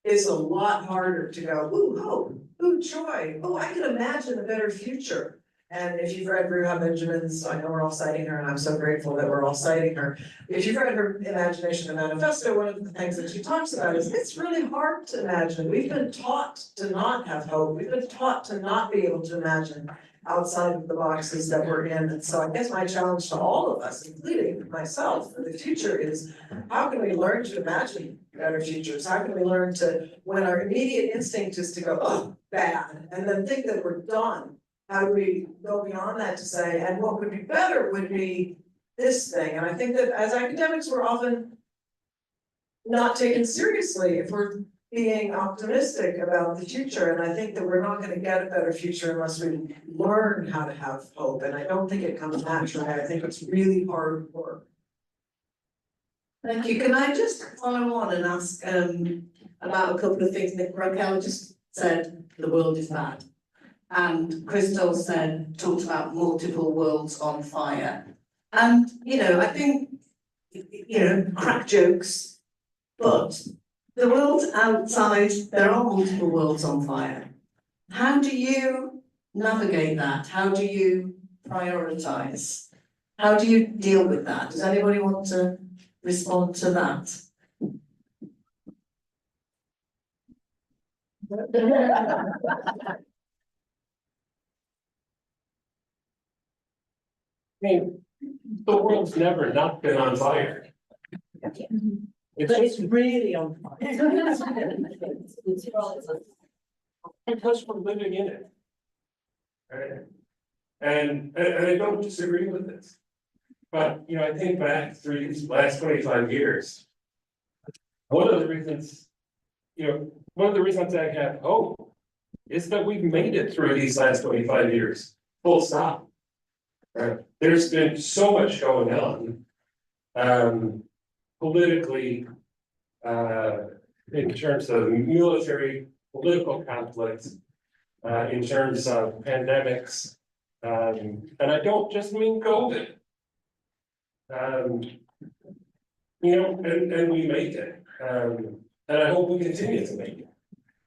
It's a lot harder to go, ooh, hope, ooh, joy, oh, I can imagine a better future. And if you've read Ruha Benjamin's, I know we're all citing her, and I'm so grateful that we're all citing her. If you've read her Imagination and Manifesto, one of the things that she talks about is it's really hard to imagine. We've been taught to not have hope. We've been taught to not be able to imagine outside of the boxes that we're in. And so I guess my challenge to all of us, including myself, for the future is how can we learn to imagine better futures? How can we learn to, when our immediate instinct is to go, oh, bad, and then think that we're done? How do we go beyond that to say, and what would be better would be this thing? And I think that as academics, we're often not taken seriously if we're being optimistic about the future. And I think that we're not gonna get a better future unless we learn how to have hope. And I don't think it comes naturally. I think it's really hard work. Thank you. Can I just follow on and ask about a couple of things that Raquel just said, the world is bad. And Crystal talked about multiple worlds on fire. And, I think, crack jokes, but the world outside, there are multiple worlds on fire. How do you navigate that? How do you prioritize? How do you deal with that? Does anybody want to respond to that? I mean, the world's never not been on fire. It's just really on fire. because we're living in it. Right? And I don't disagree with this. But, I think back through these last 25 years. One of the reasons I have hope is that we've made it through these last 25 years, full stop. Right? There's been so much going on, politically, in terms of military, political conflicts, in terms of pandemics, and I don't just mean COVID. And we make it. And And I hope we continue to make it.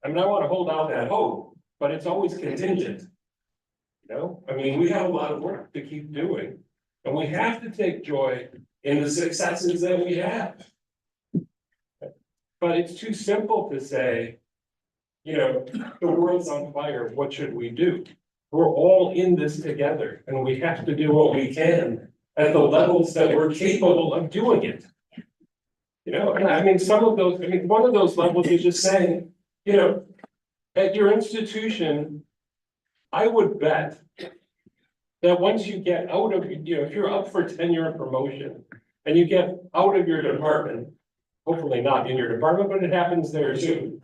I mean, I want to hold out that hope, but it's always contingent. You know, I mean, we have a lot of work to keep doing, and we have to take joy in the successes that we have. But it's too simple to say, you know, the world's on fire, what should we do? We're all in this together, and we have to do what we can at the levels that we're capable of doing it. You know, and I mean, some of those, I mean, one of those levels is just saying, you know, at your institution, I would bet that once you get out of, you know, if you're up for tenure and promotion and you get out of your department, hopefully not in your department, but it happens there too.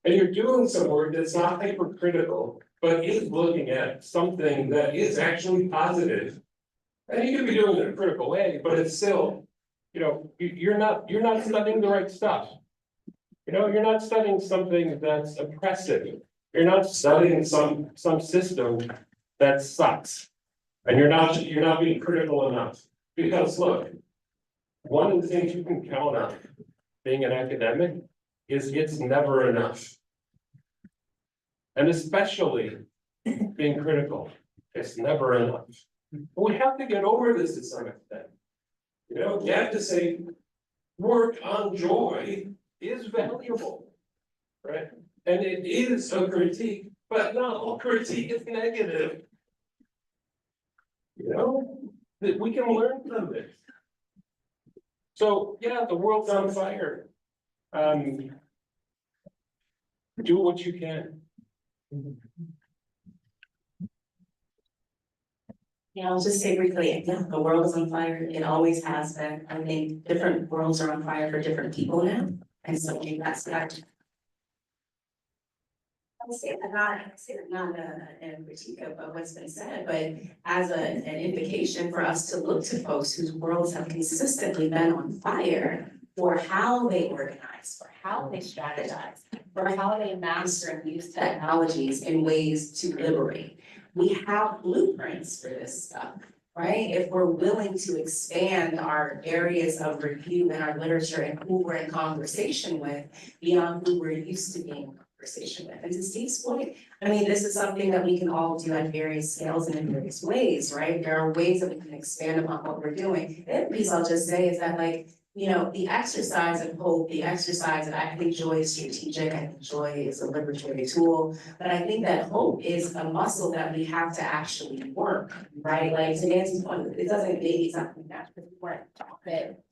And you're doing some work that's not hypercritical, but is looking at something that is actually positive. And you can be doing it in a critical way, but it's still, you know, you're not studying the right stuff. You know, you're not studying something that's oppressive. You're not studying some system that sucks. And you're not being critical enough. Because look, one of the things you can count on being an academic is it's never enough. And especially being critical, it's never enough. But we have to get over this to some extent. You know, you have to say, work on joy is valuable, right? And it is a critique, but not all critique is negative. You know, that we can learn from this. So, yeah, the world's on fire. Do what you can. Yeah, I'll just say briefly, yeah, the world is on fire. It always has been. I think different worlds are on fire for different people now. And so I think that's that. I say that not a critique of what's been said, but as an invitation for us to look to folks whose worlds have consistently been on fire for how they organize, for how they strategize, for how they master and use technologies in ways to liberate. We have blueprints for this stuff, right? If we're willing to expand our areas of review in our literature and who we're in conversation with beyond who we're used to being in conversation with. And to Steve's point, I mean, this is something that we can all do at various scales and in various ways, right? There are ways that we can expand upon what we're doing. The other piece I'll just say is that, like, you know, the exercise of hope, the exercise of, I think joy is strategic, I think joy is a liberatory tool, but I think that hope is a muscle that we have to actually work, right? Like to Nancy's point, it doesn't, maybe it's not natural because we weren't taught it.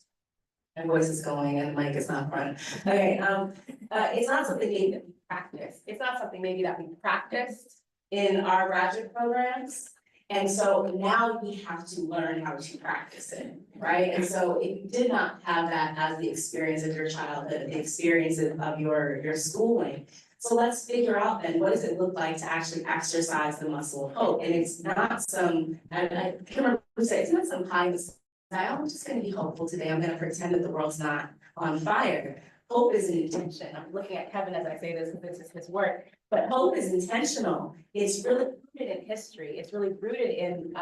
My voice is going and mic is not front. Okay, it's not something maybe that we practice. It's not something maybe that we practiced in our graduate programs. And so now we have to learn how to practice it, right? And so if you did not have that as the experience of your childhood, the experiences of your schooling, so let's figure out then, what does it look like to actually exercise the muscle of hope? And it's not some, I can't remember who said, it's not some high in the sky, I'm just gonna be hopeful today, I'm gonna pretend that the world's not on fire. Hope is an intention. I'm looking at Kevin as I say this, because this is his work, but hope is intentional. It's really rooted in history. It's really rooted in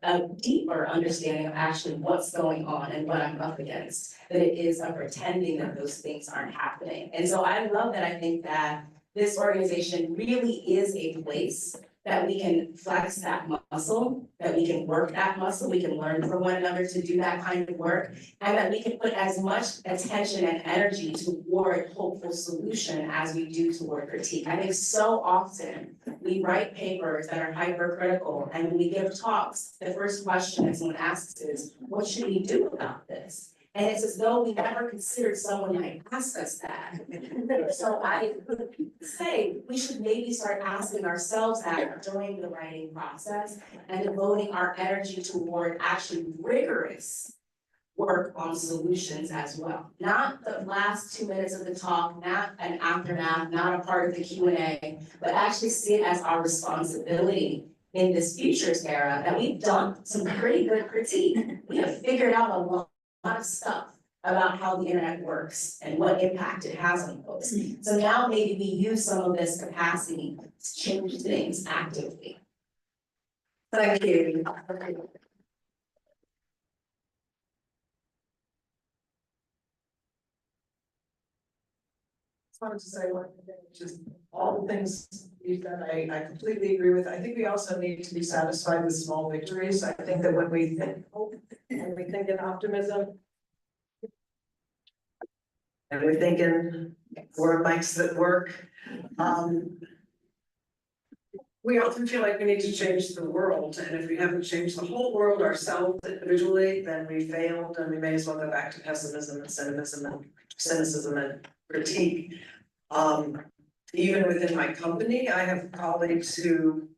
a deeper understanding of actually what's going on and what I'm up against, than it is of pretending that those things aren't happening. And so I love that. I think that this organization really is a place that we can flex that muscle, that we can work that muscle, we can learn from one another to do that kind of work, and that we can put as much attention and energy toward hopeful solution as we do toward critique. I think so often we write papers that are hypercritical, and when we give talks, the first question that someone asks is, what should we do about this? And it's as though we never considered someone might ask us that. So I would say we should maybe start asking ourselves that during the writing process and devoting our energy toward actually rigorous work on solutions as well. Not the last 2 minutes of the talk, not an aftermath, not a part of the Q&A, but actually see it as our responsibility in this futures era that we've done some pretty good critique. We have figured out a lot of stuff about how the internet works and what impact it has on folks. So now maybe we use some of this capacity to change things actively. Thank you. Just wanted to say one thing, which is all the things you've done, I completely agree with. I think we also need to be satisfied with small victories. I think that when we think hope and we think in optimism. And we're thinking word makes that work. We often feel like we need to change the world, and if we haven't changed the whole world ourselves individually, then we failed, and we may as well go back to pessimism and cynicism and critique. Even within my company, I have colleagues who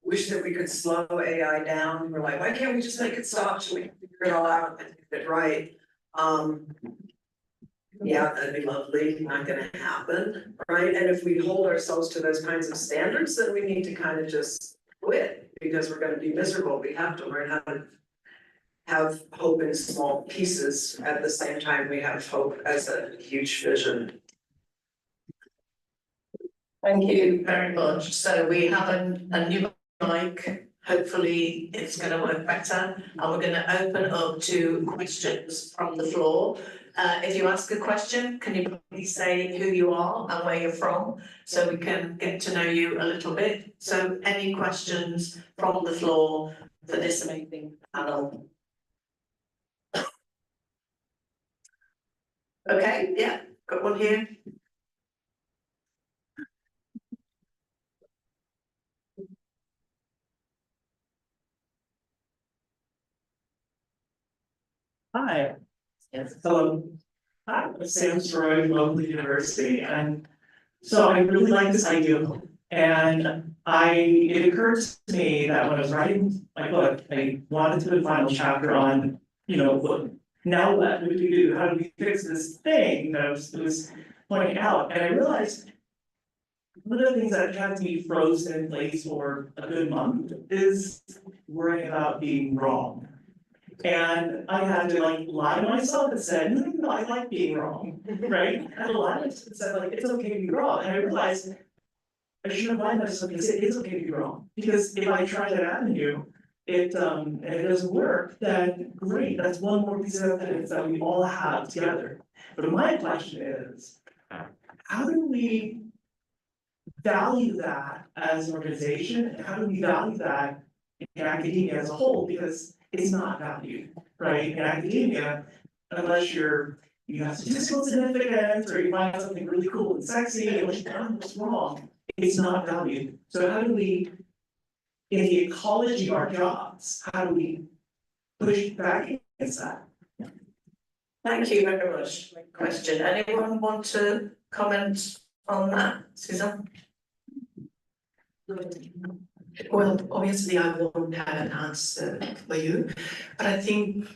wish that we could slow AI down. We're like, why can't we just make it stop so we can figure it all out and get it right? Yeah, that'd be lovely, not gonna happen, right? And if we hold ourselves to those kinds of standards, then we need to kind of just quit, because we're gonna be miserable. We have to learn how to have hope in small pieces at the same time we have hope as a huge vision. Thank you very much. So we have a new mic. Hopefully it's going to work better, and we're going to open up to questions from the floor. If you ask a question, can you please say who you are and where you're from, so we can get to know you a little bit? So any questions from the floor for this amazing panel? Okay, yeah, got one here. Hi. Yes. Hello. Hi, I'm Sam Soroy from Oakland University, and so I really like this idea. And it occurred to me that when I was writing my book, I wanted to put a final chapter on, what do we do? How do we fix this thing that I was pointing out? And I realized one of the things that kept me frozen in place for a good month is worrying about being wrong. And I had to lie to myself and said, no, I like being wrong, right? I had to lie to myself and said, it's okay to be wrong. And I realized I shouldn't lie to myself because it is okay to be wrong. Because if I try that avenue, and it doesn't work, then great, that's one more piece of evidence that we all have together. But my question is, how do we value that as an organization? And how do we value that in academia as a whole? Because it's not valued, right? In academia, unless you have statistical significance or you find something really cool and sexy, unless you find what's wrong, it's not valued. So how do we, in the ecology of our jobs, how do we push back against that? Thank you very much for the question. Anyone want to comment on that, Susan? Well, obviously I won't have an answer for you, but I think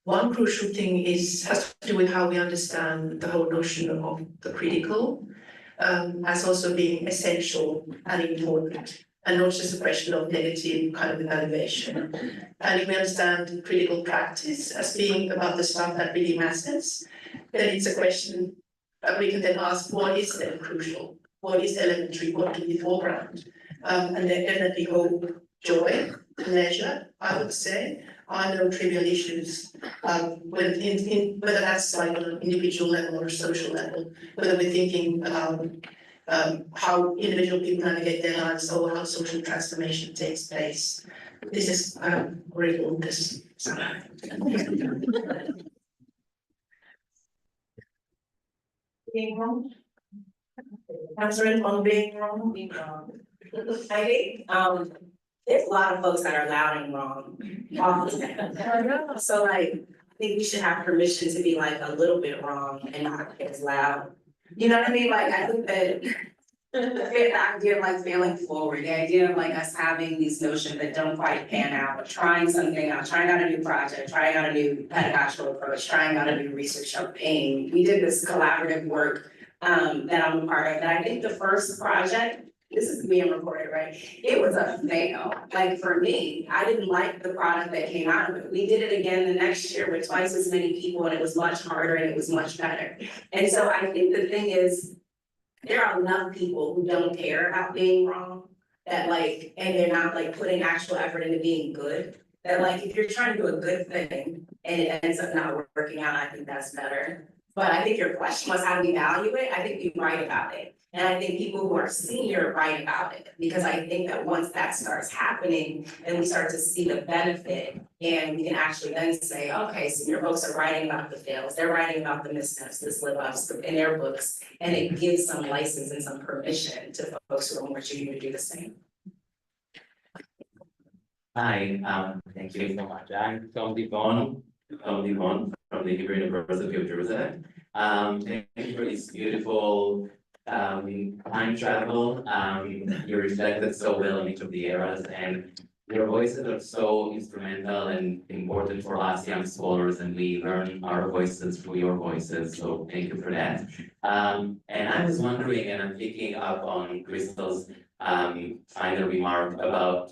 one crucial thing has to do with how we understand the whole notion of the critical as also being essential and important, and not just a question of negative kind of evaluation. And if we understand critical practice as being about the stuff that really matters, then it's a question that we can then ask, what is then crucial? What is elementary? What do we foreground? And then definitely hope, joy, pleasure, I would say, are no trivial issues. Whether that's like on an individual level or social level, whether we're thinking about how individual people navigate their lives or how social transformation takes place. This is grateful. This is Being wrong? Answering on being wrong? Being wrong. I think, there's a lot of folks that are loud and wrong. So I think we should have permission to be a little bit wrong and not as loud. You know what I mean? I think that the idea of failing forward, the idea of us having these notions that don't quite pan out, trying something out, trying out a new project, trying out a new pedagogical approach, trying out a new research campaign. We did this collaborative work that I'm a part of, and I think the first project, this is being recorded, right? It was a fail. For me, I didn't like the product that came out of it. We did it again the next year with twice as many people, and it was much harder and it was much better. And so I think the thing is, there are enough people who don't care about being wrong, that and they're not putting actual effort into being good. That if you're trying to do a good thing and it ends up not working out, I think that's better. But I think your question was how do we value it? I think we write about it. And I think people who are senior write about it, because I think that once that starts happening and we start to see the benefit, and we can actually then say, okay, senior folks are writing about the fails, they're writing about the missteps, the slip ups in their books, and it gives some license and some permission to folks who are more junior to do the same. Hi, thank you so much. I'm Tom Devon from the Hebrew University of Jerusalem. Thank you for this beautiful time travel. You reflected so well in each of the eras, and your voices are so instrumental and important for us young scholars, and we learn our voices through your voices. So thank you for that. And I was wondering, and I'm picking up on Crystal's final remark about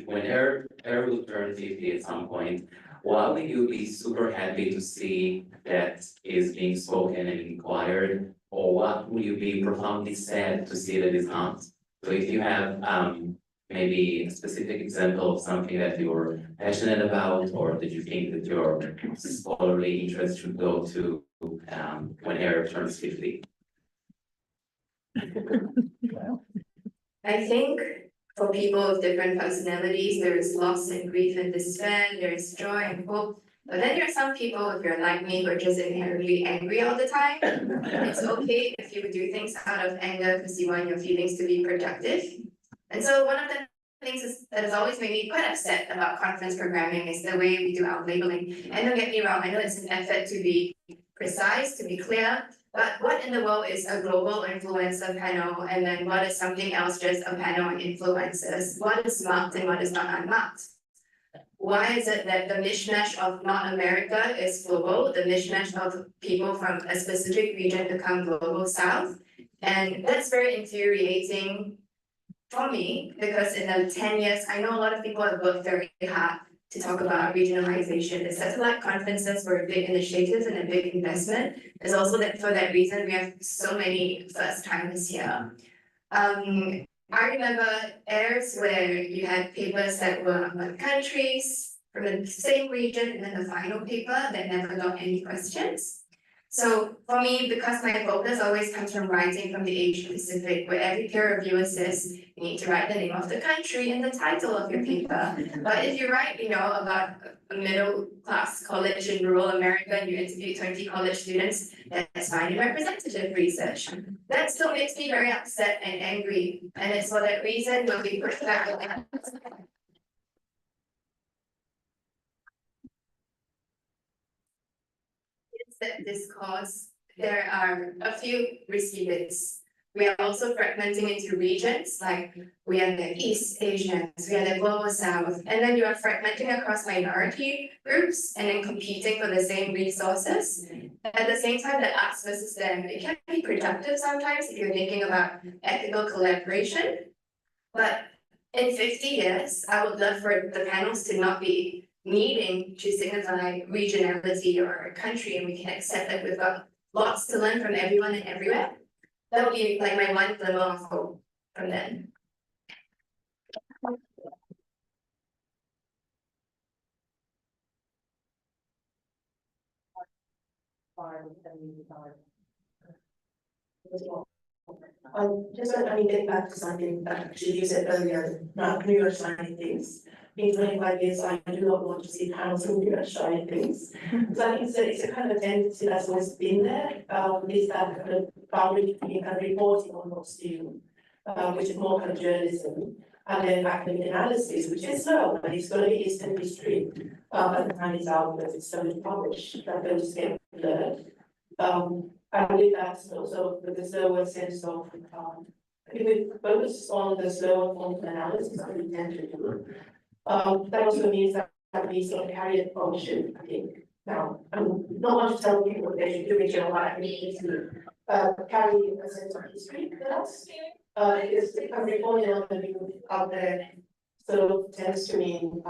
when Eric will turn 50 at some point, what will you be super happy to see that is being spoken and inquired, or what will you be profoundly sad to see that is not? So if you have maybe a specific example of something that you're passionate about, or that you think that your scholarly interest should go to when Eric turns 50. I think for people with different personalities, there is loss and grief and despair, there is joy and hope. But then there are some people, if you're like me, who are just inherently angry all the time. It's okay if you do things out of anger because you want your feelings to be productive. And so one of the things that has always made me quite upset about conference programming is the way we do our labeling. And don't get me wrong, I know it's an effort to be precise, to be clear, but what in the world is a global influencer panel, and then what is something else just a panel on influencers? What is marked and what is not unmarked? Why is it that the mishmash of not America is global, the mishmash of people from a specific region become global south? And that's very infuriating for me, because in the 10 years, I know a lot of people have worked very hard to talk about regionalization. The satellite conferences were a big initiative and a big investment. There's also that for that reason, we have so many first timers here. I remember eras where you had papers that were about countries from the same region, and then the final paper that never got any questions. So for me, because my focus always comes from writing from the Asia Pacific, where every peer reviewer says you need to write the name of the country and the title of your paper. But if you write, about a middle class college in rural America and you interview 20 college students, that's fine in representative research. That still makes me very upset and angry. And it's for that reason when we push back on that discourse, there are a few risky bits. We are also fragmenting into regions, like we are the East Asians, we are the Global South, and then you are fragmenting across minority groups and then competing for the same resources. At the same time, the us versus them, it can be productive sometimes if you're thinking about ethical collaboration. But in 50 years, I would love for the panels to not be needing to signify regionality or a country, and we can accept that we've got lots to learn from everyone and everywhere. That would be like my one glimmer of hope from then. Getting back to something that actually you said earlier, not New York shiny things. In 25 years, I do not want to see panels of New York shiny things. So I think it's a kind of tendency that's always been there, is that kind of boundary between kind of reporting on what's new, which is more kind of journalism, and then academic analysis, which is slow, and it's going to be Eastern history. At the time it's out, because it's so much published, that they'll just get blurred. I believe that's also with the slower sense of, if we focus on the slower form of analysis that we tend to do, that also means that we sort of carry a function, I think. Now, I'm not want to tell people what they should do in general, but I think to carry a sense of history with us. Because I'm recalling on the view out there, so tends to mean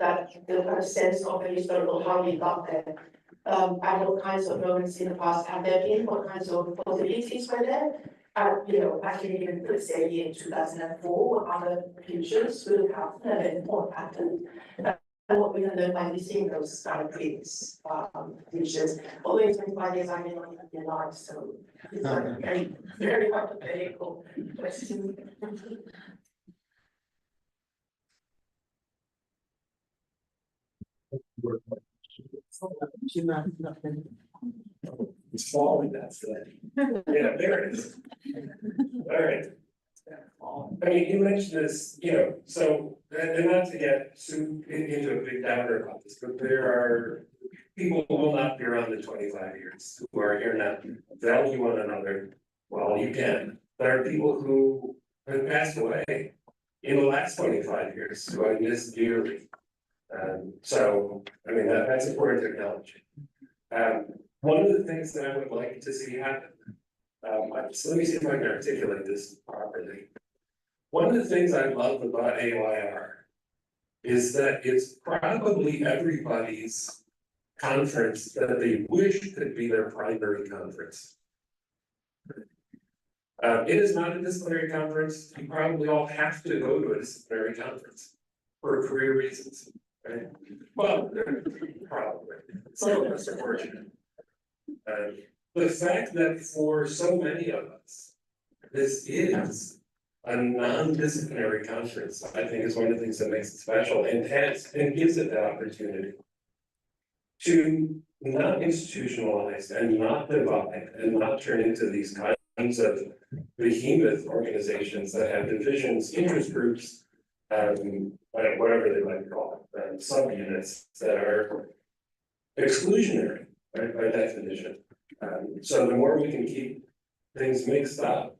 that the kind of sense of the historical how we got there. And what kinds of moments in the past have there been, what kinds of possibilities were there? Actually even could say in 2004, what other futures would have happened and then what happened. And what we and then I'll be seeing those peaks, which is only 25 days I'm in life, so. It's very, very hypothetical question. It's falling, that's it. Yeah, there it is. All right. I mean, you mentioned this, so, and not to get into a big downer about this, but there are people who will not be around in 25 years, who are here now, value one another, well, you can. There are people who have passed away in the last 25 years, who I miss dearly. So, I mean, that's important to acknowledge. One of the things that I would like to see happen, so let me see if I can articulate this properly. One of the things I love about AYR is that it's probably everybody's conference that they wish could be their primary conference. It is not a disciplinary conference. You probably all have to go to a disciplinary conference for career reasons, right? Well, probably, some of us are fortunate. The fact that for so many of us, this is a non-disciplinary conference, I think is one of the things that makes it special and gives it that opportunity to not institutionalize and not divide and not turn into these kinds of behemoth organizations that have divisions, interest groups, whatever they might call it, subunits that are exclusionary, right, by definition. So the more we can keep things mixed up,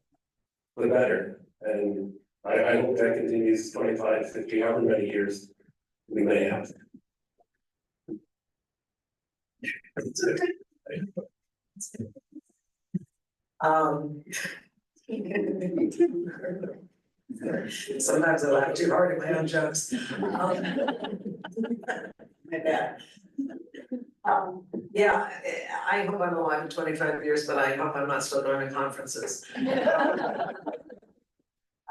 the better. And I hope that continues 25, 50, however many years we may have. Sometimes I laugh too hard at my own jokes. My bad. Yeah, I hope I'm alive in 25 years, but I hope I'm not still going to conferences.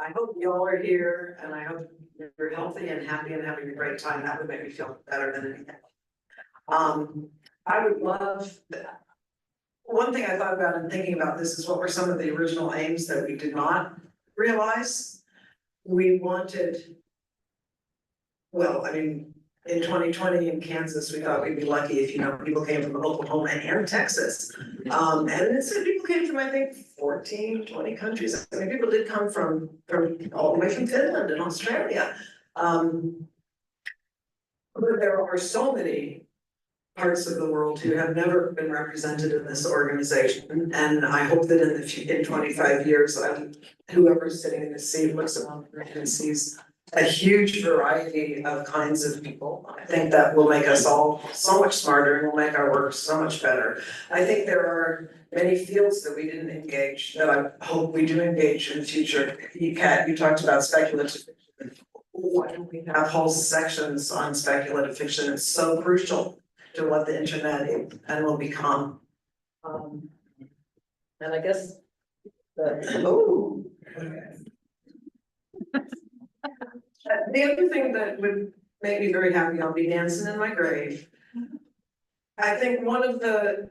I hope you all are here and I hope you're healthy and happy and having a great time. That would make me feel better than anything. I would love, one thing I thought about in thinking about this is what were some of the original aims that we did not realize? We wanted, well, I mean, in 2020 in Kansas, we thought we'd be lucky if, people came from Oklahoma and Texas. And it said people came from, I think, 14, 20 countries. I mean, people did come from all the way from Finland and Australia. But there are so many parts of the world who have never been represented in this organization. And I hope that in 25 years, whoever's sitting in this seat looks around and sees a huge variety of kinds of people. I think that will make us all so much smarter and will make our work so much better. I think there are many fields that we didn't engage that I hope we do engage in the future. You talked about speculative fiction. Why don't we have whole sections on speculative fiction? It's so crucial to what the internet is and will become. And I guess the other thing that would make me very happy, I'll be dancing in my grave. I think one of the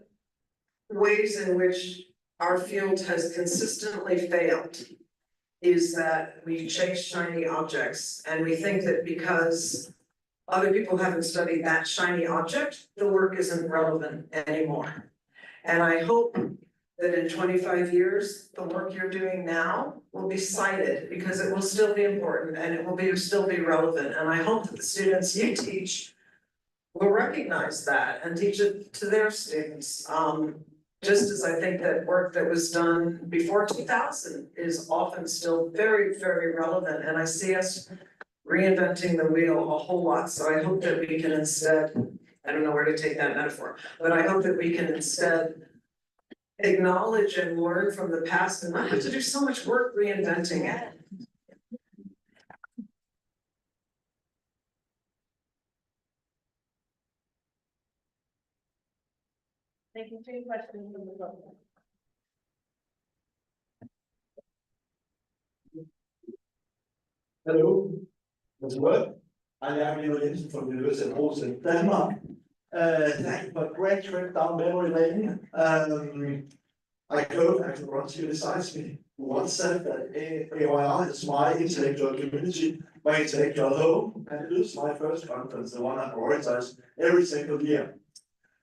ways in which our field has consistently failed is that we chase shiny objects and we think that because other people haven't studied that shiny object, the work isn't relevant anymore. And I hope that in 25 years, the work you're doing now will be cited because it will still be important and it will still be relevant. And I hope that the students you teach will recognize that and teach it to their students. Just as I think that work that was done before 2000 is often still very, very relevant. And I see us reinventing the wheel a whole lot. So I hope that we can instead, I don't know where to take that metaphor, but I hope that we can instead acknowledge and learn from the past and not have to do so much work reinventing it. Thank you for your question. Hello, Ms. Wood? I am Leo Jensen from the University of Aarhus in Denmark. Thank you for a great trip down memory lane. I co-founder runs here besides me, who once said that AOR is my intellectual community, my intellectual home, and it is my first conference, the one I prioritize every single year.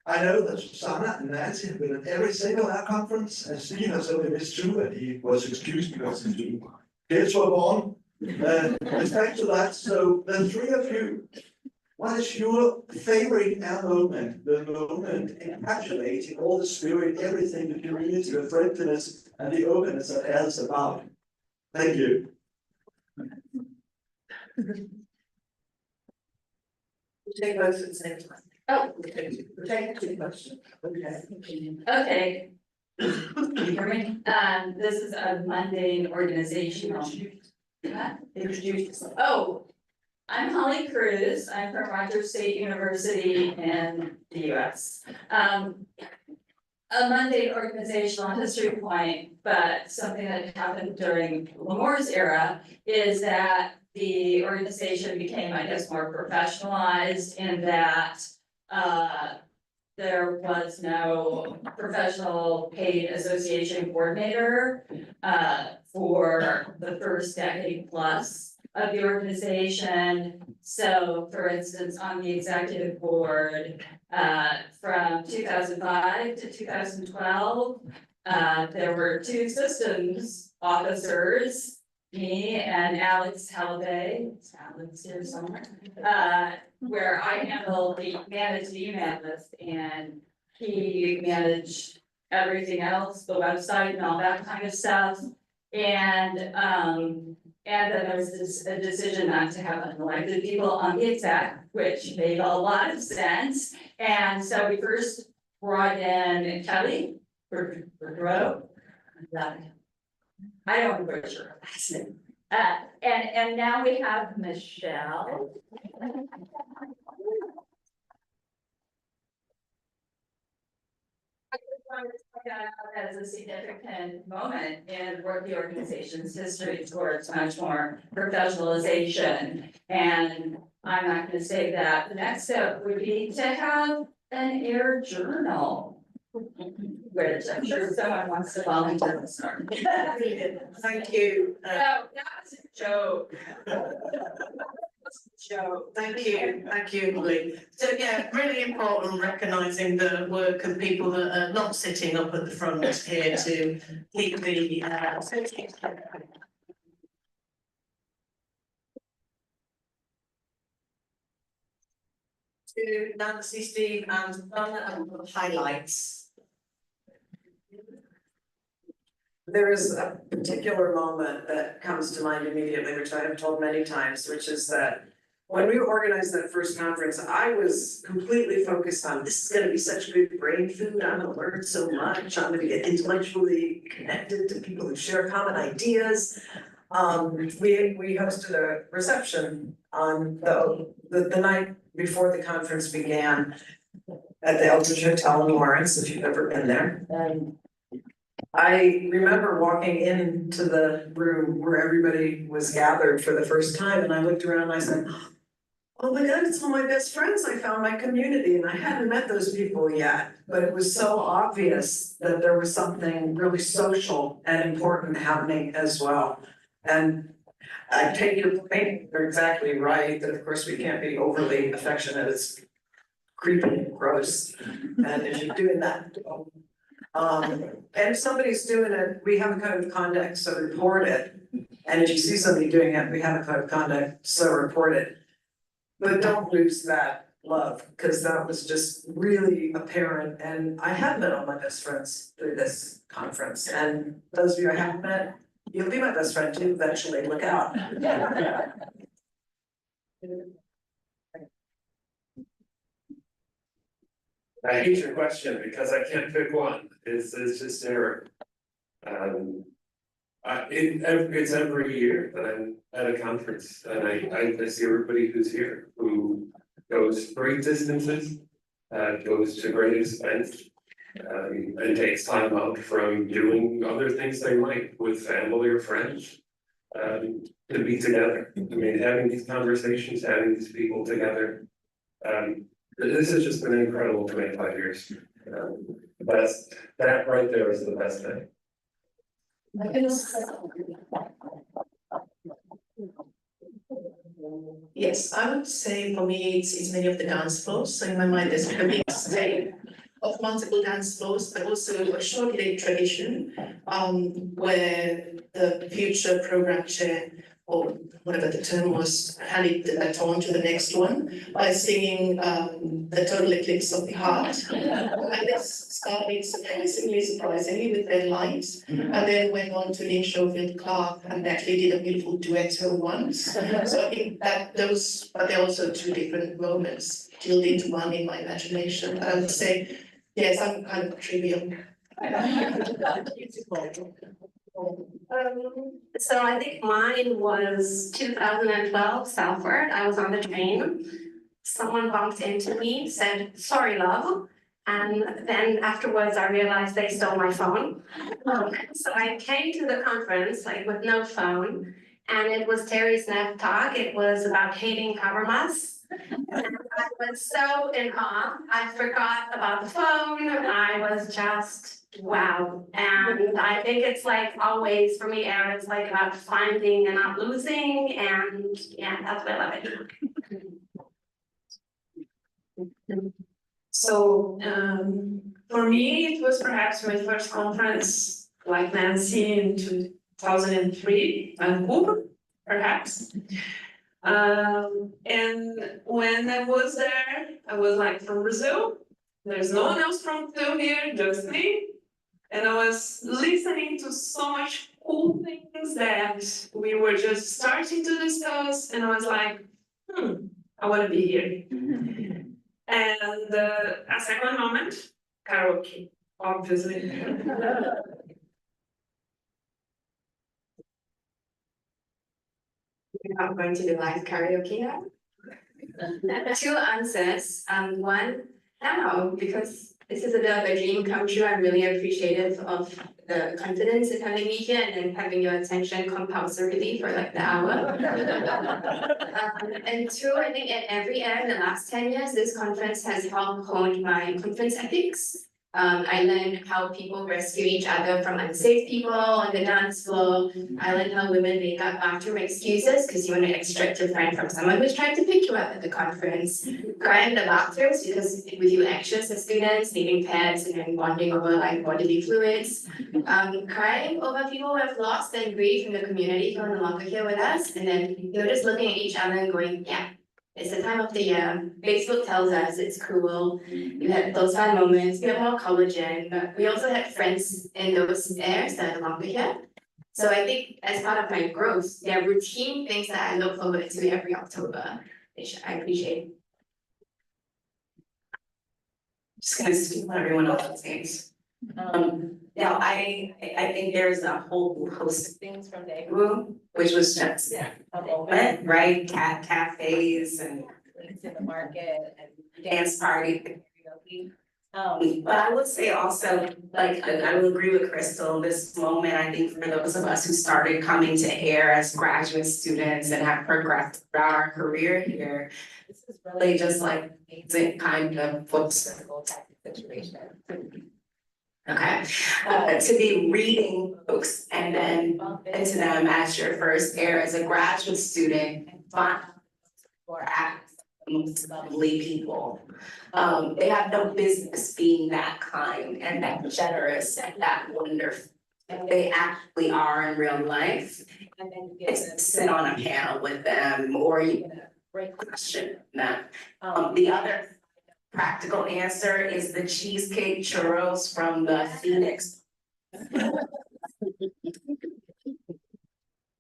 I know that Susanna and Nancy have been at every single conference, and Steve has only missed two, and he was excused because his two kids were born. Respect to that, so the three of you, what is your favorite moment, the moment encapsulating all the spirit, everything, the community, the friendliness, and the openness that Al is about? Thank you. Take both at the same time. Oh. Take two questions. Okay. Okay. Can you hear me? This is a mundane organizational. Introduce yourself. Oh, I'm Holly Cruz. I'm from Rogers State University in the US. A mundane organizational history point, but something that happened during Lamore's era is that the organization became, I guess, more professionalized in that there was no professional paid association coordinator for the first decade plus of the organization. So for instance, on the executive board, from 2005 to 2012, there were two systems officers, me and Alex Halliday, Alex here somewhere, where I managed the email list and he managed everything else, the website and all that kind of stuff. And then there was a decision not to have unelected people on the exec, which made a lot of sense. And so we first brought in Kelly Boudreau. I don't butcher her last name. And now we have Michelle. As a significant moment in the organization's history towards much more professionalization. And I'm not going to say that. The next step would be to have an air journal, which I'm sure someone wants to volunteer to start. Thank you. No, that was a joke. Thank you, Holly. So yeah, really important recognising the work of people that are not sitting up at the front here to keep the to Nancy, Steve and Donna and highlights. There is a particular moment that comes to mind immediately, which I have told many times, which is that when we organized that first conference, I was completely focused on, this is gonna be such good brain food, I'm gonna learn so much, I'm gonna get intellectually connected to people who share common ideas. We hosted a reception on the night before the conference began at the Eldridge Hotel in Lawrence, if you've ever been there. And I remember walking into the room where everybody was gathered for the first time, and I looked around and I said, oh my God, it's all my best friends. I found my community, and I hadn't met those people yet, but it was so obvious that there was something really social and important happening as well. And I take your point, you're exactly right, that of course we can't be overly affectionate, it's creepy and gross. And if you're doing that, and if somebody's doing it, we have a code of conduct, so report it. And if you see somebody doing it, we have a code of conduct, so report it. But don't lose that love, because that was just really apparent, and I have met all my best friends through this conference, and those of you I haven't met, you'll be my best friend too eventually, look out. I hate your question because I can't pick one. It's just Eric. It's every year that I'm at a conference and I see everybody who's here who goes great distances, goes to great expense, and takes time out from doing other things they might with family or friends. to be together. I mean, having these conversations, having these people together. This has just been incredible 25 years. That right there is the best thing. Yes, I would say for me, it's many of the dance floors, so in my mind, there's a big state of multiple dance floors, but also a short lived tradition, where the future program chair, or whatever the term was, handed the baton to the next one by singing, the total eclipse of the heart. And this started surprisingly with their lights, and then went on to Nick Schofield Clark and actually did a beautiful duetto once. So I think that those, but they're also two different moments tilled into one in my imagination. I would say, yes, I'm kind of trivial. So I think mine was 2012 Southward. I was on the train. Someone bumped into me, said, "Sorry, love." And then afterwards, I realized they stole my phone. So I came to the conference like with no phone, and it was Terry's NAV talk. It was about hating Habermas. And I was so in awe. I forgot about the phone. I was just wow. And I think it's like always for me, Aaron, it's like about finding and not losing. And yeah, that's what I love it. So, for me, it was perhaps my first conference, like Nancy in 2003, Vancouver, perhaps. And when I was there, I was like from Brazil. There's no one else from Brazil here, just me. And I was listening to so much cool things that we were just starting to discuss, and I was like, I want to be here. And a second moment, karaoke, obviously. We're not going to do live karaoke now. Two answers. One, I don't know, because this is a bit of a dream come true. I'm really appreciative of the confidence in having me here and then having your attention compulsorily for like the hour. And two, I think at every year in the last 10 years, this conference has helped hone my conference ethics. I learned how people rescue each other from unsafe people on the dance floor. I learned how women make up bathroom excuses because you want to extract your friend from someone who's trying to pick you up at the conference. Cry in the bathrooms because with you anxious as students, needing pads and then bonding over like bodily fluids. Crying over people who have lost and grief in the community who are no longer here with us. And then just looking at each other and going, yeah. It's the time of the year. Facebook tells us it's cruel. You had those fun moments. We have more collagen, but we also had friends in those areas that are no longer here. So I think as part of my growth, there are routine things that I look forward to every October, which I appreciate. Just gonna steal everyone else's things. Now I think there's a whole host of things from the room, which was just a moment, right? Cafes and links in the market and dance party. But I would say also, like, I will agree with Crystal, this moment, I think for those of us who started coming to AIR as graduate students and have progressed throughout our career here, this is really just like amazing kind of full circle type of situation. Okay, to be reading books and then bump into them as your first AIR as a graduate student and find or act most lovely people. They have no business being that kind and that generous and that wonderful. They actually are in real life. And then you get to sit on a panel with them or you get a great question them. The other practical answer is the cheesecake churros from the Phoenix.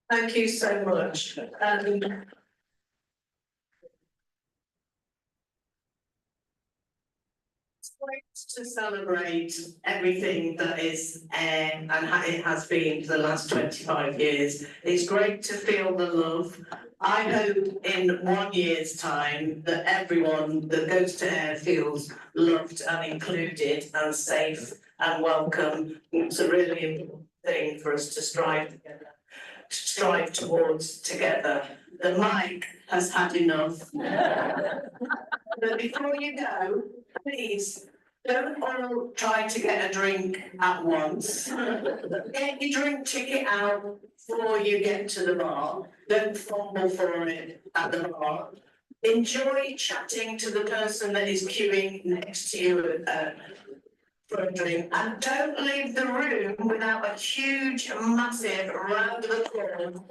Thank you so much. It's great to celebrate everything that is and it has been for the last 25 years. It's great to feel the love. I hope in 1 year's time that everyone that goes to AIR feels loved and included and safe and welcome. It's a really important thing for us to strive together. strive towards together. The mic has had enough. But before you go, please, don't all try to get a drink at once. Get your drink ticket out before you get to the bar. Don't fumble for it at the bar. Enjoy chatting to the person that is queuing next to you for a drink, and don't leave the room without a huge, massive round of applause